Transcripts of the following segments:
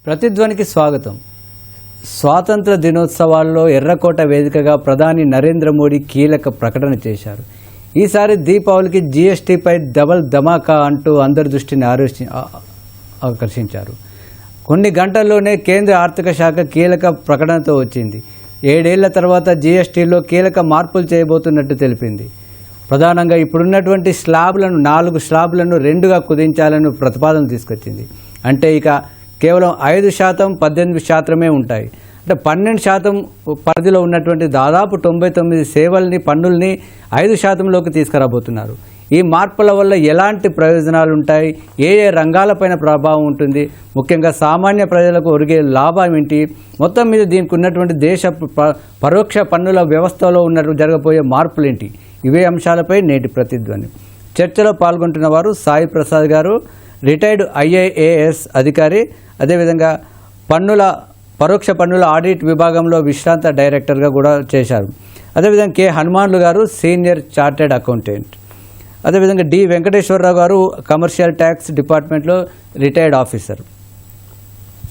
ప్రతిధ్వనికి స్వాగతం. స్వాతంత్ర దినోత్సవాల్లో ఎర్రకోట వేదికగా ప్రధాని నరేంద్ర మోడీ కీలక ప్రకటన చేశారు. ఈసారి దీపావళికి జీఎస్టీపై డబల్ ధమాకా అంటూ అందరి దృష్టిని ఆకర్షించారు. కొన్ని గంటల్లోనే కేంద్ర ఆర్థిక శాఖ కీలక ప్రకటనతో వచ్చింది. 7 ఏళ్ల తర్వాత జీఎస్టీలో కీలక మార్పులు చేయబోతున్నట్టు తెలిపింది. ప్రధానంగా ఇప్పుడున్నటువంటి 4 స్లాబులను 2గా కుదించాలని ప్రతిపాదన తీసుకొచ్చింది. అంటే ఇక కేవలం 5%, 18% ఉంటాయి. అంటే 12% పరిధిలో ఉన్నటువంటి దాదాపు 99 సేవల్ని, పన్నుల్ని 5%లోకి తీసుకురాబోతున్నారు. ఈ మార్పుల వల్ల ఎలాంటి ప్రయోజనాలు ఉంటాయి, ఏ రంగాలపైన ప్రభావం ఉంటుంది, ముఖ్యంగా సామాన్య ప్రజలకు ఒరిగే లాభం ఏంటి, మొత్తం మీద దీనికి ఉన్నటువంటి దేశ పరోక్ష పన్నుల వ్యవస్థలో జరగబోయే మార్పులేంటి, ఇవే అంశాలపై నేటి ప్రతిధ్వని. చర్చలో పాల్గొంటున్న వారు సాయి ప్రసాద్ గారు, రిటైర్డ్ IAAS అధికారి, అదేవిధంగా పరోక్ష పన్నుల ఆడిట్ విభాగంలో విశ్రాంత డైరెక్టర్గా కూడా చేశారు. అదేవిధంగా K. హనుమాన్లు గారు, సీనియర్ చార్టెడ్ అకౌంటెంట్. అదేవిధంగా D. వెంకటేశ్వరరావు గారు, కమర్షియల్ ట్యాక్స్ డిపార్ట్మెంట్లో retired officer.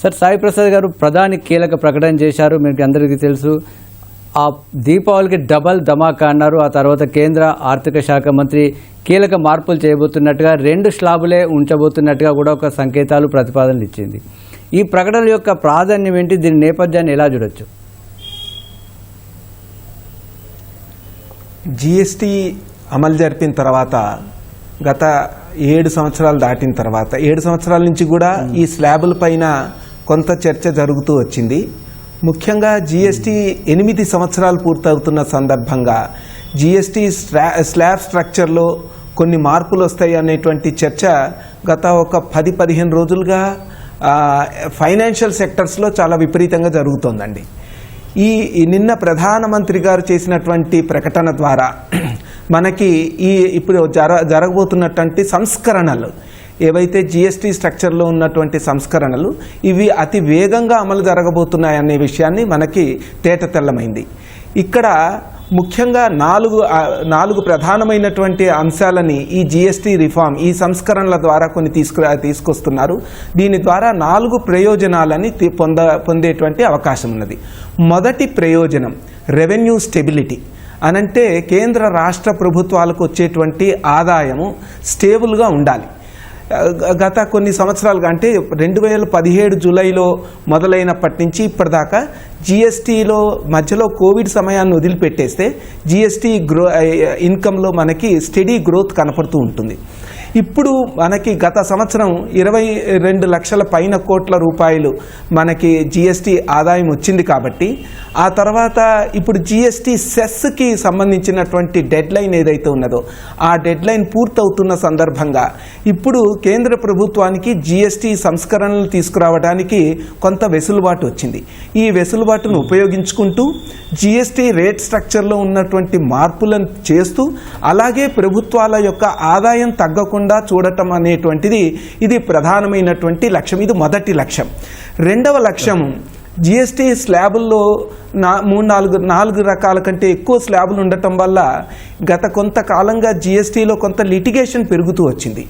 Sir, Sai Prasad గారు, ప్రధాని కీలక ప్రకటన చేశారు, మీకు అందరికీ తెలుసు. ఆ దీపావళికి డబల్ ధమాకా అన్నారు. ఆ తర్వాత కేంద్ర ఆర్థిక శాఖ మంత్రి కీలక మార్పులు చేయబోతున్నట్టుగా, 2 స్లాబులే ఉంచబోతున్నట్టుగా కూడా ఒక సంకేతాలు, ప్రతిపాదనలు ఇచ్చింది. ఈ ప్రకటన యొక్క ప్రాధాన్యం ఏంటి, దీని నేపథ్యాన్ని ఎలా చూడొచ్చు? జిఎస్టీ అమలు జరిపిన తర్వాత గత 7 సంవత్సరాలు దాటిన తర్వాత 7 సంవత్సరాల నుంచి కూడా ఈ స్లాబుల పైన కొంత చర్చ జరుగుతూ వచ్చింది. ముఖ్యంగా జిఎస్టీ 8 సంవత్సరాలు పూర్తవుతున్న సందర్భంగా జిఎస్టీ స్లాబ్ స్ట్రక్చర్లో కొన్ని మార్పులు వస్తాయి అనేటువంటి చర్చ గత ఒక 10-15 రోజులుగా ఫైనాన్షియల్ సెక్టర్స్లో చాలా విపరీతంగా జరుగుతోందండి. నిన్న ప్రధానమంత్రి గారు చేసినటువంటి ప్రకటన ద్వారా మనకి ఇప్పుడు జరగబోతున్నటువంటి సంస్కరణలు ఏవైతే జిఎస్టీ స్ట్రక్చర్లో ఉన్నటువంటి సంస్కరణలు ఇవి అతి వేగంగా అమలు జరగబోతున్నాయనే విషయాన్ని మనకి తేటతెల్లమైంది. ఇక్కడ ముఖ్యంగా 4 ప్రధానమైనటువంటి అంశాలని ఈ జిఎస్టీ రిఫార్మ్, ఈ సంస్కరణల ద్వారా కొన్ని తీసుకొస్తున్నారు. దీని ద్వారా 4 ప్రయోజనాలని పొందేటువంటి అవకాశం ఉన్నది. మొదటి ప్రయోజనం రెవెన్యూ స్టెబిలిటీ అనంటే కేంద్ర రాష్ట్ర ప్రభుత్వాలకు వచ్చేటువంటి ఆదాయము స్టేబుల్గా ఉండాలి. గత కొన్ని సంవత్సరాలుగా అంటే 2017 జూలైలో మొదలైనప్పటి నుంచి ఇప్పటిదాకా జిఎస్టీలో మధ్యలో కోవిడ్ సమయాన్ని వదిలిపెట్టేస్తే జిఎస్టీ ఇన్కంలో మనకి స్టడీ గ్రోత్ కనపడుతూ ఉంటుంది. ఇప్పుడు మనకి గత సంవత్సరం 22 లక్షల పైన కోట్ల రూపాయలు మనకి జిఎస్టీ ఆదాయం వచ్చింది. కాబట్టి ఆ తర్వాత ఇప్పుడు జిఎస్టీ సెస్కి సంబంధించినటువంటి డెడ్ లైన్ ఏదైతే ఉన్నదో ఆ డెడ్ లైన్ పూర్తవుతున్న సందర్భంగా ఇప్పుడు కేంద్ర ప్రభుత్వానికి జిఎస్టీ సంస్కరణలు తీసుకురావడానికి కొంత వెసులుబాటు వచ్చింది. ఈ వెసులుబాటును ఉపయోగించుకుంటూ జిఎస్టీ రేట్ స్ట్రక్చర్లో ఉన్నటువంటి మార్పులను చేస్తూ అలాగే ప్రభుత్వాల యొక్క ఆదాయం తగ్గకుండా చూడటం అనేటువంటిది ఇది ప్రధానమైనటువంటి లక్ష్యం. ఇది మొదటి లక్ష్యం. రెండవ లక్ష్యం జిఎస్టీ స్లాబుల్లో 4 రకాల కంటే ఎక్కువ స్లాబులు ఉండటం వల్ల గత కొంతకాలంగా జిఎస్టీలో కొంత లిటిగేషన్ పెరుగుతూ వచ్చింది.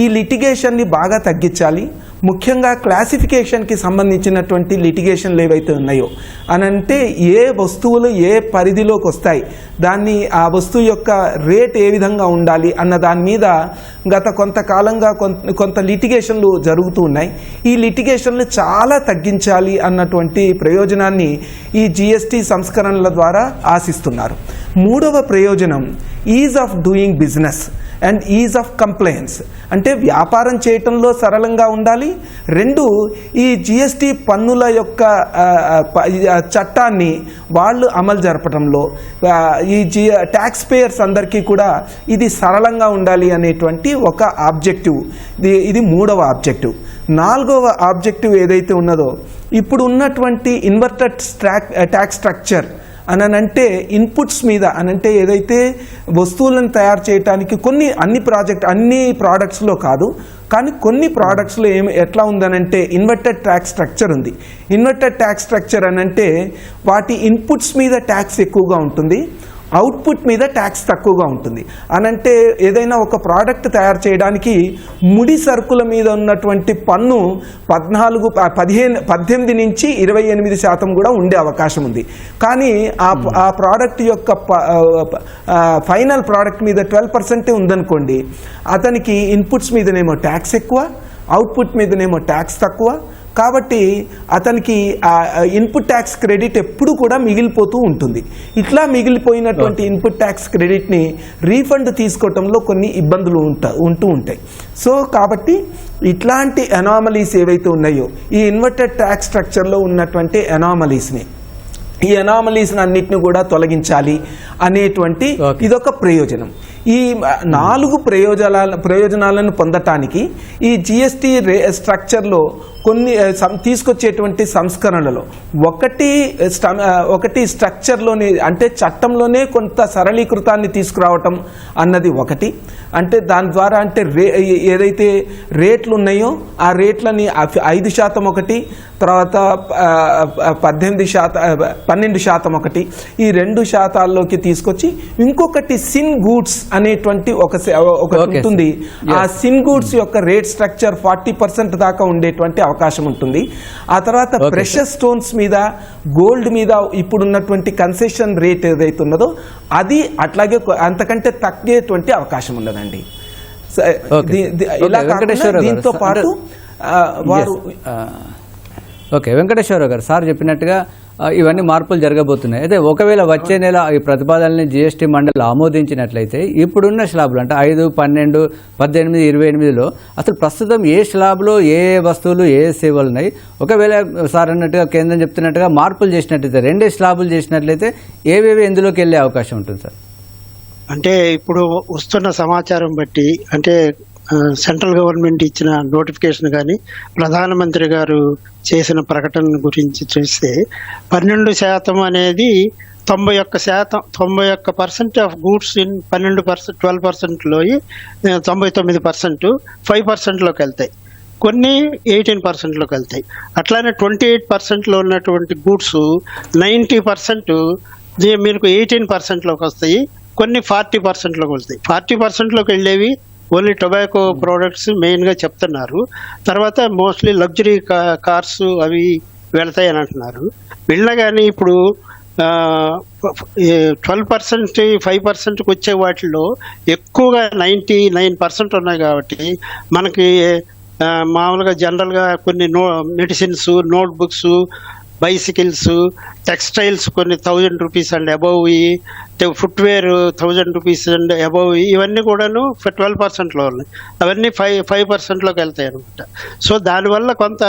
ఈ లిటిగేషన్ని బాగా తగ్గించాలి. ముఖ్యంగా క్లాసిఫికేషన్కి సంబంధించినటువంటి లిటిగేషన్లు ఏవైతే ఉన్నాయో అనంటే ఏ వస్తువులు ఏ పరిధిలోకి వస్తాయి, దాన్ని ఆ వస్తువు యొక్క రేట్ ఏ విధంగా ఉండాలి అన్న దాని మీద గత కొంతకాలంగా కొంత లిటిగేషన్లు జరుగుతూ ఉన్నాయి. ఈ లిటిగేషన్లు చాలా తగ్గించాలి అన్నటువంటి ప్రయోజనాన్ని ఈ జిఎస్టీ సంస్కరణల ద్వారా ఆశిస్తున్నారు. మూడవ ప్రయోజనం ease of doing business and ease of compliance. అంటే వ్యాపారం చేయటంలో సరళంగా ఉండాలి. 2, ఈ జిఎస్టీ పన్నుల యొక్క చట్టాన్ని వాళ్ళు అమలు జరపడంలో ఈ ట్యాక్స్ పేయర్స్ అందరికీ కూడా ఇది సరళంగా ఉండాలి అనేటువంటి ఒక ఆబ్జెక్టివ్. ఇది మూడవ ఆబ్జెక్టివ్. 4వ ఆబ్జెక్టివ్ ఏదైతే ఉన్నదో ఇప్పుడు ఉన్నటువంటి ఇన్వర్టెడ్ ట్యాక్స్ స్ట్రక్చర్ అనంటే ఇన్పుట్స్ మీద అనంటే ఏదైతే వస్తువులను తయారు చేయడానికి అన్ని ప్రోడక్ట్స్లో కాదు కానీ కొన్ని ప్రోడక్ట్స్లో ఎట్లా ఉందనంటే ఇన్వర్టెడ్ ట్యాక్స్ స్ట్రక్చర్ ఉంది. ఇన్వర్టెడ్ ట్యాక్స్ స్ట్రక్చర్ అనంటే వాటి ఇన్పుట్స్ మీద ట్యాక్స్ ఎక్కువగా ఉంటుంది, అవుట్పుట్ మీద ట్యాక్స్ తక్కువగా ఉంటుంది. అనంటే ఏదైనా ఒక ప్రోడక్ట్ తయారు చేయడానికి ముడి సరుకుల మీద ఉన్నటువంటి పన్ను 18 నుంచి 28% కూడా ఉండే అవకాశం ఉంది. కానీ ఆ ప్రోడక్ట్ యొక్క ఫైనల్ ప్రోడక్ట్ మీద 12% ఉందనుకోండి, అతనికి ఇన్పుట్స్ మీదనేమో ట్యాక్స్ ఎక్కువ, అవుట్పుట్ మీదనేమో ట్యాక్స్ తక్కువ. కాబట్టి అతనికి ఇన్పుట్ ట్యాక్స్ క్రెడిట్ ఎప్పుడు కూడా మిగిలిపోతూ ఉంటుంది. ఇట్లా మిగిలిపోయినటువంటి ఇన్పుట్ ట్యాక్స్ క్రెడిట్ని రీఫండ్ తీసుకోవటంలో కొన్ని ఇబ్బందులు ఉంటూ ఉంటాయి. సో కాబట్టి ఇట్లాంటి అనామలీస్ ఏవైతే ఉన్నాయో, ఈ ఇన్వర్టెడ్ ట్యాక్స్ స్ట్రక్చర్లో ఉన్నటువంటి ఈ అనామలీస్ని అన్నిటిని కూడా తొలగించాలి అనేటువంటి ఇదొక ప్రయోజనం. ఈ 4 ప్రయోజనాలను పొందటానికి ఈ జిఎస్టీ స్ట్రక్చర్లో కొన్ని తీసుకొచ్చేటువంటి సంస్కరణలలో ఒకటి స్ట్రక్చర్లోనే, అంటే చట్టంలోనే కొంత సరళీకృతాన్ని తీసుకురావటం అన్నది ఒకటి. అంటే దాని ద్వారా అంటే ఏదైతే రేట్లు ఉన్నాయో ఆ రేట్లని 5% ఒకటి, తర్వాత 12% ఒకటి, ఈ 2% తీసుకొచ్చి ఇంకొకటి సిన్ గూడ్స్ అనేటువంటి ఒకటి ఉంటుంది. ఆ సిన్ గూడ్స్ యొక్క రేట్ స్ట్రక్చర్ 40% దాకా ఉండేటువంటి అవకాశం ఉంటుంది. ఆ తర్వాత ప్రెషస్ స్టోన్స్ మీద, గోల్డ్ మీద ఇప్పుడున్నటువంటి కన్సెషన్ రేట్ ఏదైతే ఉన్నదో అది అట్లాగే అంతకంటే తగ్గేటువంటి అవకాశం ఉన్నదండి. దీంతో పాటు వారు ఓకే, వెంకటేశ్వరరావు గారు సార్ చెప్పినట్టుగా ఇవన్నీ మార్పులు జరగబోతున్నాయి. అయితే ఒకవేళ వచ్చే నెల ఈ ప్రతిపాదనని జిఎస్టీ మండలి ఆమోదించినట్లయితే ఇప్పుడున్న స్లాబ్లు అంటే 5, 12, 18, 28లో అసలు ప్రస్తుతం ఏ స్లాబ్లో ఏ వస్తువులు ఏ సేవలు ఉన్నాయి, ఒకవేళ సార్ అన్నట్టుగా కేంద్రం చెప్తున్నట్టుగా మార్పులు చేసినట్లయితే 2 స్లాబులు చేసినట్లయితే ఏవేవి ఎందులోకి వెళ్ళే అవకాశం ఉంటుంది సార్? అంటే ఇప్పుడు వస్తున్న సమాచారం బట్టి, అంటే సెంట్రల్ గవర్నమెంట్ ఇచ్చిన నోటిఫికేషన్ కానీ ప్రధానమంత్రి గారు చేసిన ప్రకటన గురించి చూస్తే 12% అనేది 91% ఆఫ్ గూడ్స్ ఇన్ 12%, 12%లో 99% 5%లోకి వెళ్తాయి, కొన్ని 18%లోకి వెళ్తాయి. అట్లానే 28%లో ఉన్నటువంటి గూడ్స్ 90% మీకు 18%లోకి వస్తాయి, కొన్ని 40%లోకి వస్తాయి. 40%లోకి వెళ్ళేవి ఓన్లీ టొబాకో ప్రోడక్ట్స్ మెయిన్గా చెప్తున్నారు. తర్వాత మోస్ట్లీ లగ్జరీ కార్స్ అవి వెళ్తాయని అంటున్నారు. వెళ్ళగానే ఇప్పుడు 12%, 5%కి వచ్చే వాటిల్లో ఎక్కువగా 99% ఉన్నాయి. కాబట్టి మనకి మామూలుగా జనరల్గా కొన్ని మెడిసిన్స్, నోట్బుక్స్, బైసికల్స్, టెక్స్టైల్స్ కొన్ని 1000 rupees and above, footwear 1000 rupees and above, ఇవన్నీ కూడాను 12%లో ఉన్నాయి. అవన్నీ 5%లోకి వెళ్తాయి అనమాట. సో దానివల్ల కొంత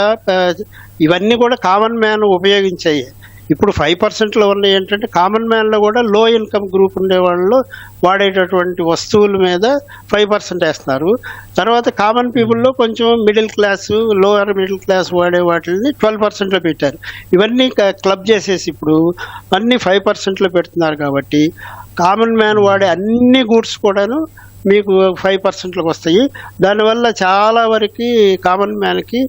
ఇవన్నీ కూడా కామన్ మ్యాన్ ఉపయోగించాయి. ఇప్పుడు 5%లో ఉన్నాయి ఏంటంటే కామన్ మ్యాన్లో కూడా లో ఇన్కమ్ గ్రూప్ ఉండే వాళ్ళు వాడేటటువంటి వస్తువుల మీద 5% వేస్తున్నారు. తర్వాత కామన్ పీపుల్లో కొంచెం middle class, lower middle class వాడే వాటిని 12%లో పెట్టారు. ఇవన్నీ క్లబ్ చేసేసి ఇప్పుడు అన్ని 5%లో పెడుతున్నారు. కాబట్టి కామన్ మ్యాన్ వాడే అన్ని గూడ్స్ కూడాను మీకు 5%లోకి వస్తాయి. దానివల్ల చాలా వరకు కామన్ మ్యాన్కి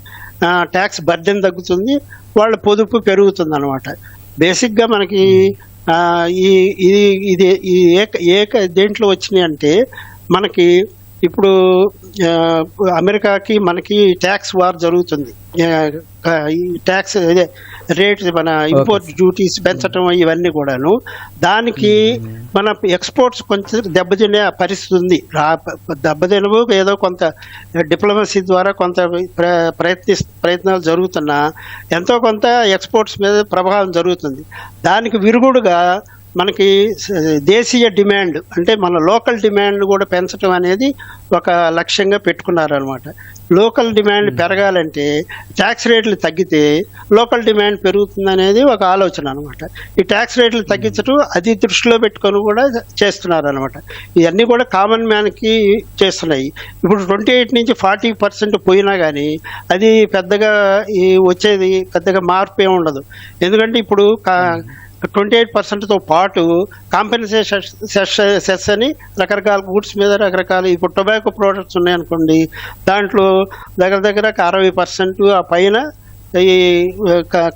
ట్యాక్స్ బర్డెన్ తగ్గుతుంది, వాళ్ళ పొదుపు పెరుగుతుంది అనమాట. బేసిక్గా మనకి ఇది దేంట్లో వచ్చినాయి అంటే, మనకి ఇప్పుడు అమెరికాకి మనకి ట్యాక్స్ వార్ జరుగుతుంది. ట్యాక్స్ రేట్, మన ఇంపోర్ట్ డ్యూటీస్ పెంచడం ఇవన్నీ కూడాను, దానికి మన ఎక్స్పోర్ట్స్ కొంచెం దెబ్బతినే పరిస్థితి ఉంది. దెబ్బతినవు ఏదో కొంత డిప్లొమసీ ద్వారా కొంత ప్రయత్నాలు జరుగుతున్నా ఎంతో కొంత ఎక్స్పోర్ట్స్ మీద ప్రభావం జరుగుతుంది. దానికి విరుగుడుగా మనకి దేశీయ డిమాండ్, అంటే మన లోకల్ డిమాండ్ కూడా పెంచడం అనేది ఒక లక్ష్యంగా పెట్టుకున్నారనమాట. లోకల్ డిమాండ్ పెరగాలంటే ట్యాక్స్ రేట్లు తగ్గితే లోకల్ డిమాండ్ పెరుగుతుంది అనేది ఒక ఆలోచన అనమాట. ఈ ట్యాక్స్ రేట్లు తగ్గించడం అది దృష్టిలో పెట్టుకొని కూడా చేస్తున్నారు అనమాట. ఇవన్నీ కూడా కామన్ మ్యాన్కి చేస్తున్నాయి. ఇప్పుడు 28 నుంచి 40% పోయినా కానీ అది పెద్దగా వచ్చేది పెద్దగా మార్పు ఏమి ఉండదు. ఎందుకంటే ఇప్పుడు 28%తో పాటు కాంపెన్సేషన్ సెస్ అని రకరకాల గూడ్స్ మీద రకరకాల, ఇప్పుడు టొబాకో ప్రోడక్ట్స్ ఉన్నాయనుకోండి, దాంట్లో దగ్గర 60% ఆ పైన ఈ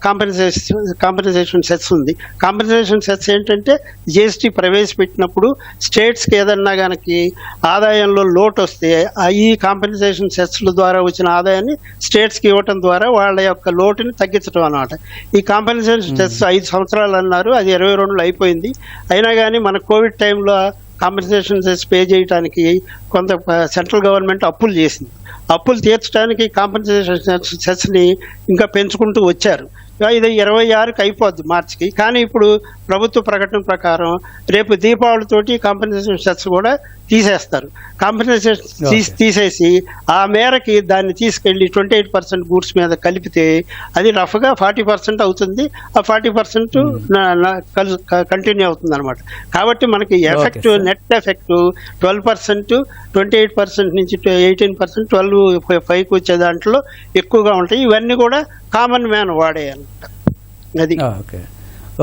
కాంపెన్సేషన్ సెస్ ఉంది. కాంపెన్సేషన్ సెస్ ఏంటంటే జిఎస్టీ ప్రవేశపెట్టినప్పుడు స్టేట్స్కి ఏదన్నా కనుక ఆదాయంలో లోటు వస్తే ఈ కాంపెన్సేషన్ సెస్ల ద్వారా వచ్చిన ఆదాయాన్ని స్టేట్స్కి ఇవ్వటం ద్వారా వాళ్ళ యొక్క లోటుని తగ్గించడం అన్నమాట. ఈ కాంపెన్సేషన్ సెస్ 5 సంవత్సరాలు అన్నారు, అది 22లో అయిపోయింది. అయినా కానీ మన కోవిడ్ టైంలో కాంపెన్సేషన్ సెస్ పే చేయడానికి కొంత సెంట్రల్ గవర్నమెంట్ అప్పులు చేసింది. అప్పులు తీర్చడానికి కాంపెన్సేషన్ సెస్ని ఇంకా పెంచుకుంటూ వచ్చారు. ఇది 26కి అయిపోద్ది మార్చికి. కానీ ఇప్పుడు ప్రభుత్వ ప్రకటన ప్రకారం రేపు దీపావళితోటి కాంపెన్సేషన్ సెస్ కూడా తీసేస్తారు. కాంపెన్సేషన్ తీసేసి ఆ మేరకి దాన్ని తీసుకెళ్ళి 28% గూడ్స్ మీద కలిపితే అది రఫ్గా 40% అవుతుంది. ఆ 40% కంటిన్యూ అవుతుంది అనమాట. కాబట్టి మనకి ఎఫెక్ట్ నెట్ ఎఫెక్ట్ 12%, 28% నుంచి 18%, 12.5కి వచ్చే దాంట్లో ఎక్కువగా ఉంటాయి. ఇవన్నీ కూడా కామన్ మ్యాన్ వాడేయాలన్నమాట. అది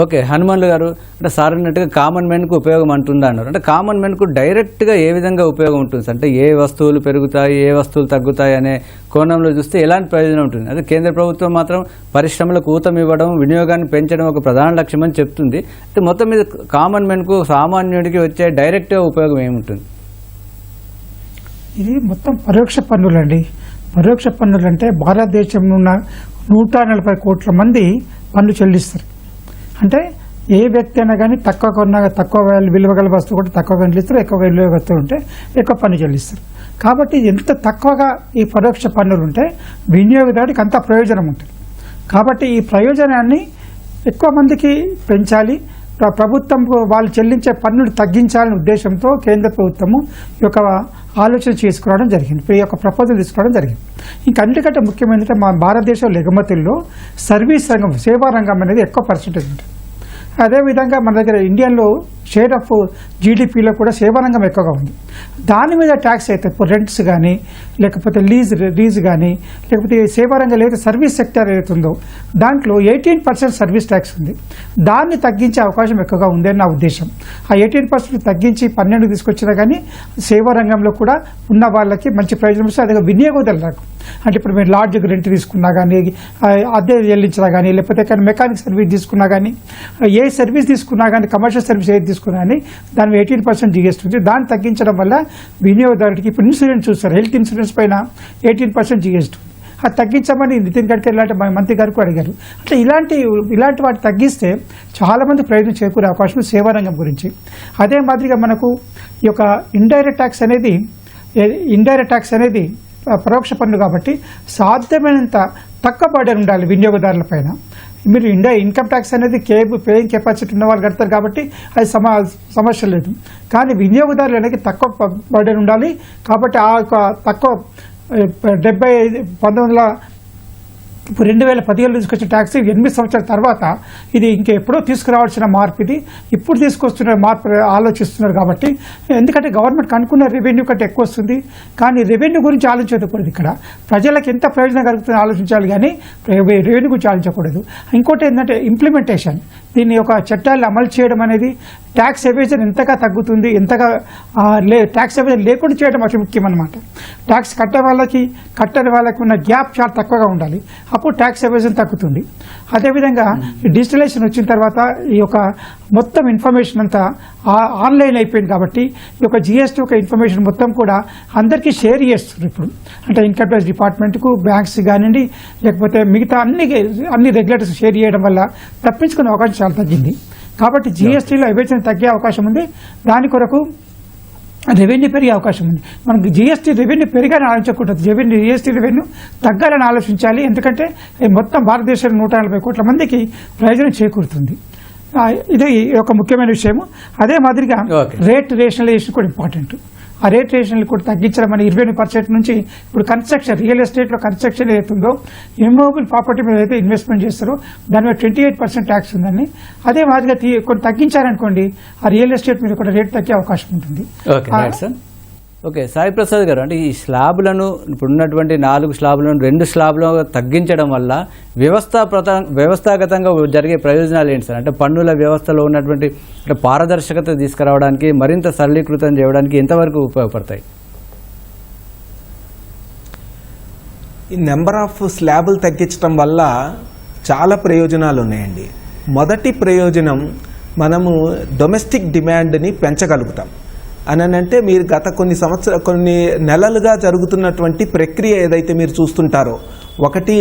ఓకే హనుమాన్లు గారు, అంటే సార్ అన్నట్టుగా కామన్ మ్యాన్కు ఉపయోగం అంటుందా అన్నారు. అంటే కామన్ మ్యాన్కు డైరెక్ట్గా ఏ విధంగా ఉపయోగం ఉంటుంది, అంటే ఏ వస్తువులు పెరుగుతాయి, ఏ వస్తువులు తగ్గుతాయి అనే కోణంలో చూస్తే ఎలాంటి ప్రయోజనం ఉంటుంది? అదే కేంద్ర ప్రభుత్వం మాత్రం పరిశ్రమలకు ఊతం ఇవ్వడం, వినియోగాన్ని పెంచడం ఒక ప్రధాన లక్ష్యం అని చెప్తుంది. అంటే మొత్తం మీద కామన్ మ్యాన్కు, సామాన్యుడికి వచ్చే డైరెక్ట్గా ఉపయోగం ఏముంటుంది? ఇది మొత్తం పరోక్ష పన్నులండి. పరోక్ష పన్నులు అంటే భారతదేశంలో ఉన్న 140 కోట్ల మంది పన్ను చెల్లిస్తారు. అంటే ఏ వ్యక్తి అయినా కానీ తక్కువ విలువ గల వస్తువు కూడా తక్కువ చెల్లిస్తారు, ఎక్కువ విలువ వస్తువు ఉంటే ఎక్కువ పన్ను చెల్లిస్తారు. కాబట్టి ఎంత తక్కువగా ఈ పరోక్ష పన్నులు ఉంటే వినియోగదారుడికి అంత ప్రయోజనం ఉంటుంది. కాబట్టి ఈ ప్రయోజనాన్ని ఎక్కువ మందికి పెంచాలి, ప్రభుత్వం వాళ్ళు చెల్లించే పన్నులు తగ్గించాలనే ఉద్దేశంతో కేంద్ర ప్రభుత్వము ఈ యొక్క ఆలోచన చేసుకురావడం జరిగింది, ఈ యొక్క ప్రపోజల్ తీసుకురావడం జరిగింది. ఇంకా అన్నిటికంటే ముఖ్యమైనది మా భారతదేశంలో ఎగుమతుల్లో సర్వీస్ రంగం, సేవా రంగం అనేది ఎక్కువ పర్సెంటేజ్ ఉంటుంది. అదేవిధంగా మన దగ్గర ఇండియాలో షేర్ ఆఫ్ జీడిపిలో కూడా సేవా రంగం ఎక్కువగా ఉంది. దాని మీద ట్యాక్స్ అయితే ఇప్పుడు రెంట్స్ కానీ, లేకపోతే లీజ్ కానీ, లేకపోతే సేవా రంగం ఏదైతే సర్వీస్ సెక్టర్ ఏదైతుందో దాంట్లో 18% సర్వీస్ ట్యాక్స్ ఉంది. దాన్ని తగ్గించే అవకాశం ఎక్కువగా ఉంది అని నా ఉద్దేశం. ఆ 18% తగ్గించి 12 తీసుకొచ్చినా కానీ సేవా రంగంలో కూడా ఉన్న వాళ్ళకి మంచి ప్రయోజనం వస్తుంది. అదే వినియోగదారులకు, అంటే ఇప్పుడు మీరు లాడ్జ్కి రెంట్ తీసుకున్నా కానీ, అద్దె చెల్లించినా కానీ, లేకపోతే మెకానిక్ సర్వీస్ తీసుకున్నా కానీ, ఏ సర్వీస్ తీసుకున్నా కానీ, కమర్షియల్ సర్వీస్ ఏది తీసుకున్నా కానీ దాని 18% జిఎస్టీ ఉంది. దాన్ని తగ్గించడం వల్ల వినియోగదారుడికి ఇప్పుడు ఇన్సూరెన్స్ చూస్తారు, హెల్త్ ఇన్సూరెన్స్ పైన 18% జిఎస్టీ ఉంది. అది తగ్గించమని నితిన్ గడ్కరీ లాంటి మంత్రి గారికి అడిగారు. అంటే ఇలాంటి వాటి తగ్గిస్తే చాలామంది ప్రయోజనం చేకూరే అవకాశం సేవా రంగం గురించి. అదే మాదిరిగా మనకు ఈ యొక్క ఇండైరెక్ట్ ట్యాక్స్ అనేది పరోక్ష పన్ను కాబట్టి సాధ్యమైనంత తక్కువ బర్డెన్ ఉండాలి వినియోగదారుల పైన. మీరు ఇన్కమ్ ట్యాక్స్ అనేది పేయింగ్ కెపాసిటీ ఉన్న వాళ్ళు కడతారు కాబట్టి అది సమస్య లేదు. కానీ వినియోగదారులు అనేది తక్కువ బర్డెన్ ఉండాలి. కాబట్టి ఆ తక్కువ 2017 తీసుకొచ్చిన ట్యాక్స్ 8 సంవత్సరాల తర్వాత ఇది ఇంకెప్పుడో తీసుకురావాల్సిన మార్పు, ఇది ఇప్పుడు తీసుకొస్తున్న మార్పు ఆలోచిస్తున్నారు. కాబట్టి ఎందుకంటే గవర్నమెంట్ అనుకున్న రెవెన్యూ కంటే ఎక్కువ వస్తుంది, కానీ రెవెన్యూ గురించి ఆలోచించకూడదు. ఇక్కడ ప్రజలకు ఎంత ప్రయోజనం కలుగుతుందో ఆలోచించాలి, కానీ రెవెన్యూ గురించి ఆలోచించకూడదు. ఇంకోటి ఏంటంటే ఇంప్లిమెంటేషన్, దీన్ని ఒక చట్టాలను అమలు చేయడం అనేది, ట్యాక్స్ ఎవేజన్ ఎంతగా తగ్గుతుంది, ఎంతగా ట్యాక్స్ ఎవేజన్ లేకుండా చేయడం అతి ముఖ్యం అన్నమాట. ట్యాక్స్ కట్టని వాళ్ళకి ఉన్న గ్యాప్ చాలా తక్కువగా ఉండాలి, అప్పుడు ట్యాక్స్ ఎవేజన్ తగ్గుతుంది. అదేవిధంగా డిజిటలైజేషన్ వచ్చిన తర్వాత ఈ యొక్క మొత్తం ఇన్ఫర్మేషన్ అంతా ఆన్లైన్ అయిపోయింది. కాబట్టి ఈ యొక్క జిఎస్టీ యొక్క ఇన్ఫర్మేషన్ మొత్తం కూడా అందరికీ షేర్ చేస్తున్నారు ఇప్పుడు. అంటే ఇన్కమ్ ట్యాక్స్ డిపార్ట్మెంట్కు, బ్యాంక్స్ కానివ్వండి, లేకపోతే మిగతా అన్ని రెగ్యులేటర్స్ షేర్ చేయడం వల్ల తప్పించుకునే అవకాశం చాలా తగ్గింది. కాబట్టి జిఎస్టీలో ఎవేజన్ తగ్గే అవకాశం ఉంది. దాని కొరకు రెవెన్యూ పెరిగే అవకాశం ఉంది. మనకు జిఎస్టీ రెవెన్యూ పెరిగాలని ఆలోచించకూడదు, జిఎస్టీ రెవెన్యూ తగ్గాలని ఆలోచించాలి. ఎందుకంటే మొత్తం భారతదేశంలో 140 కోట్ల మందికి ప్రయోజనం చేకూరుతుంది. ఇది ఒక ముఖ్యమైన విషయము. అదే మాదిరిగా రేట్ రేషనలైజేషన్ కూడా ఇంపార్టెంట్. ఆ రేట్ రేషన్లు కూడా తగ్గించడం అని 20% నుంచి ఇప్పుడు కన్స్ట్రక్షన్, రియల్ ఎస్టేట్లో కన్స్ట్రక్షన్ ఏదైతుందో, ఇమ్మూవబుల్ ప్రాపర్టీ మీద అయితే ఇన్వెస్ట్మెంట్ చేస్తారో దాని మీద 28% ట్యాక్స్ ఉందని. అదే మాదిరిగా కొన్ని తగ్గించారనుకోండి, ఆ రియల్ ఎస్టేట్ మీద కూడా రేట్ తగ్గే అవకాశం ఉంటుంది. ఓకే సాయి ప్రసాద్ గారు, అంటే ఈ స్లాబులను ఇప్పుడున్నటువంటి 4 స్లాబులను 2 స్లాబులను తగ్గించడం వల్ల వ్యవస్థాగతంగా జరిగే ప్రయోజనాలు ఏంటి సార్? అంటే పన్నుల వ్యవస్థలో ఉన్నటువంటి అంటే పారదర్శకత తీసుకురావడానికి, మరింత సరళీకృతం చేయడానికి ఎంతవరకు ఉపయోగపడతాయి? ఈ నెంబర్ ఆఫ్ స్లాబులు తగ్గించడం వల్ల చాలా ప్రయోజనాలు ఉన్నాయండి. మొదటి ప్రయోజనం, మనము డొమెస్టిక్ డిమాండ్ని పెంచగలుగుతాం. అంటే మీరు గత కొన్ని నెలలుగా జరుగుతున్నటువంటి ప్రక్రియ ఏదైతే మీరు చూస్తుంటారో, ఒకటి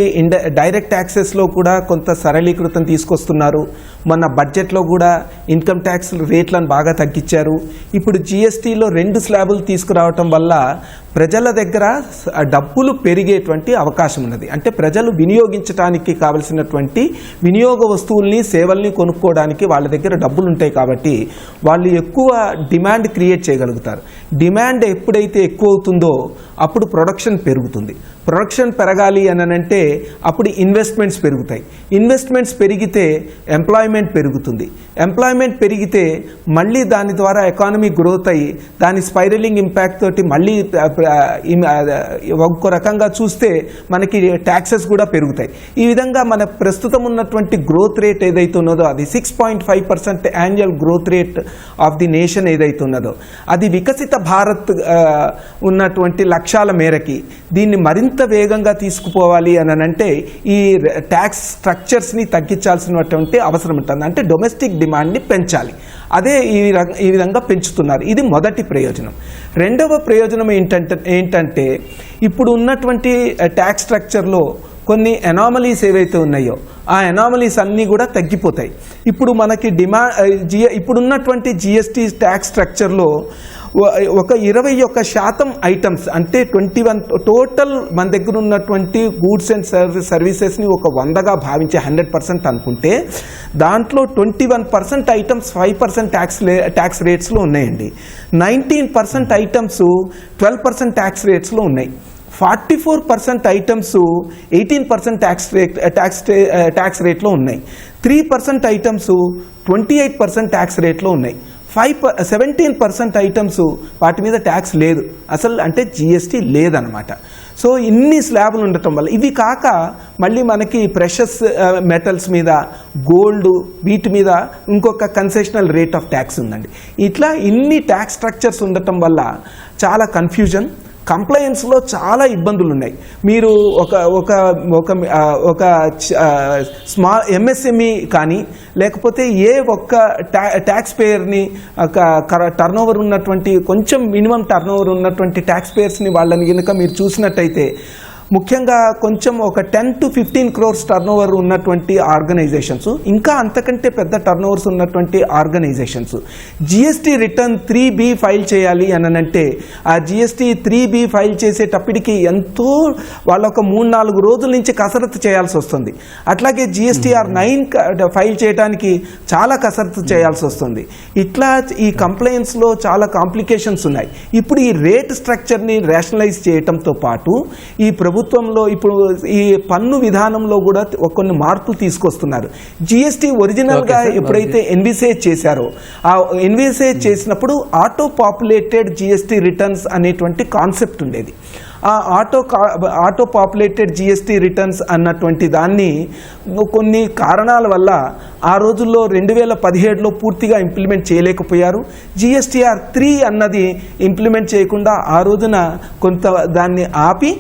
డైరెక్ట్ ట్యాక్సెస్లో కూడా కొంత సరళీకృతం తీసుకొస్తున్నారు. మొన్న బడ్జెట్లో కూడా ఇన్కమ్ ట్యాక్స్ రేట్లను బాగా తగ్గించారు. ఇప్పుడు జిఎస్టీలో 2 స్లాబులు తీసుకురావటం వల్ల ప్రజల దగ్గర డబ్బులు పెరిగేటువంటి అవకాశం ఉన్నది. అంటే ప్రజలు వినియోగించడానికి కావలసినటువంటి వినియోగ వస్తువుల్ని సేవల్ని కొనుక్కోవడానికి వాళ్ళ దగ్గర డబ్బులు ఉంటాయి కాబట్టి వాళ్ళు ఎక్కువ డిమాండ్ క్రియేట్ చేయగలుగుతారు. డిమాండ్ ఎప్పుడైతే ఎక్కువ అవుతుందో అప్పుడు ప్రొడక్షన్ పెరుగుతుంది. ప్రొడక్షన్ పెరగాలి అంటే అప్పుడు ఇన్వెస్ట్మెంట్స్ పెరుగుతాయి. ఇన్వెస్ట్మెంట్స్ పెరిగితే ఎంప్లాయ్మెంట్ పెరుగుతుంది. ఎంప్లాయ్మెంట్ పెరిగితే మళ్ళీ దాని ద్వారా ఎకానమీ గ్రోత్ అయ్యి దాని స్పైరలింగ్ ఇంపాక్ట్ తోటి మళ్ళీ ఒక రకంగా చూస్తే మనకి ట్యాక్సెస్ కూడా పెరుగుతాయి. ఈ విధంగా మన ప్రస్తుతం ఉన్నటువంటి గ్రోత్ రేట్ ఏదైతే ఉన్నదో అది 6.5% annual growth rate of the nation ఏదైతే ఉన్నదో అది వికసిత భారత్ ఉన్నటువంటి లక్ష్యాల మేరకి దీన్ని మరింత వేగంగా తీసుకుపోవాలి అంటే ఈ ట్యాక్స్ స్ట్రక్చర్స్ని తగ్గించాల్సినటువంటి అవసరం ఉంటుంది. అంటే డొమెస్టిక్ డిమాండ్ని పెంచాలి. అదే ఈ విధంగా పెంచుతున్నారు. ఇది మొదటి ప్రయోజనం. రెండవ ప్రయోజనం ఏంటంటే ఇప్పుడు ఉన్నటువంటి ట్యాక్స్ స్ట్రక్చర్లో కొన్ని ఎనామలీస్ ఏవైతే ఉన్నాయో ఆ ఎనామలీస్ అన్నీ కూడా తగ్గిపోతాయి. ఇప్పుడు మనకి ఇప్పుడున్నటువంటి జిఎస్టీ ట్యాక్స్ స్ట్రక్చర్లో ఒక 21% ఐటమ్స్ అంటే 21 టోటల్ మన దగ్గర ఉన్నటువంటి గూడ్స్ అండ్ సర్వీసెస్ని ఒక 100గా భావించే 100% అనుకుంటే దాంట్లో 21% ఐటమ్స్ 5% ట్యాక్స్ రేట్స్లో ఉన్నాయండి. 19% ఐటమ్స్ 12% ట్యాక్స్ రేట్స్లో ఉన్నాయి. 44% ఐటమ్స్ 18% ట్యాక్స్ రేట్లో ఉన్నాయి. 3% ఐటమ్స్ 28% ట్యాక్స్ రేట్లో ఉన్నాయి. 17% ఐటమ్స్ వాటి మీద ట్యాక్స్ లేదు అసలు, అంటే జిఎస్టీ లేదనమాట. సో ఇన్ని స్లాబులు ఉండటం వల్ల ఇవి కాక మళ్ళీ మనకి ప్రెషస్ మెటల్స్ మీద, గోల్డ్, వీటి మీద ఇంకొక కన్సెషనల్ రేట్ ఆఫ్ ట్యాక్స్ ఉందండి. ఇట్లా ఇన్ని ట్యాక్స్ స్ట్రక్చర్స్ ఉండటం వల్ల చాలా కన్ఫ్యూజన్, కంప్లైన్స్లో చాలా ఇబ్బందులు ఉన్నాయి. మీరు ఒక స్మాల్ ఎంఎస్ఎంఈ కానీ లేకపోతే ఒక్క ట్యాక్స్ పేయర్ని టర్న్ ఓవర్ ఉన్నటువంటి కొంచెం మినిమం టర్న్ ఓవర్ ఉన్నటువంటి ట్యాక్స్ పేయర్స్ని వాళ్ళని కనుక మీరు చూసినట్టయితే ముఖ్యంగా కొంచెం ఒక 10 to 15 crores టర్న్ ఓవర్ ఉన్నటువంటి ఆర్గనైజేషన్స్, ఇంకా అంతకంటే పెద్ద టర్న్ ఓవర్స్ ఉన్నటువంటి organisations GST return 3B file చేయాలి అంటే ఆ జిఎస్టీ 3B ఫైల్ చేసేటప్పటికి ఎంతో వాళ్ళ ఒక 3-4 రోజుల నుంచి కసరత్తు చేయాల్సి వస్తుంది. అట్లాగే జిఎస్టీఆర్ 9 ఫైల్ చేయడానికి చాలా కసరత్తు చేయాల్సి వస్తుంది. ఇట్లా ఈ కంప్లైంట్స్లో చాలా కాంప్లికేషన్స్ ఉన్నాయి. ఇప్పుడు ఈ రేట్ స్ట్రక్చర్ని రేషనలైజ్ చేయటంతో పాటు ఈ ప్రభుత్వంలో ఇప్పుడు ఈ పన్ను విధానంలో కూడా కొన్ని మార్పులు తీసుకొస్తున్నారు. జిఎస్టీ ఒరిజినల్గా ఎప్పుడైతే ఎన్విసేజ్ చేశారో ఆ ఎన్విసేజ్ చేసినప్పుడు ఆటో పాపులేటెడ్ జిఎస్టీ రిటర్న్స్ అనేటువంటి కాన్సెప్ట్ ఉండేది. ఆ ఆటో పాపులేటెడ్ జిఎస్టీ రిటర్న్స్ అన్నటువంటి దాన్ని కొన్ని కారణాల వల్ల ఆ రోజుల్లో 2017లో పూర్తిగా ఇంప్లిమెంట్ చేయలేకపోయారు. జిఎస్టీఆర్ 3 అన్నది ఇంప్లిమెంట్ చేయకుండా ఆ రోజున కొంత దాన్ని ఆపి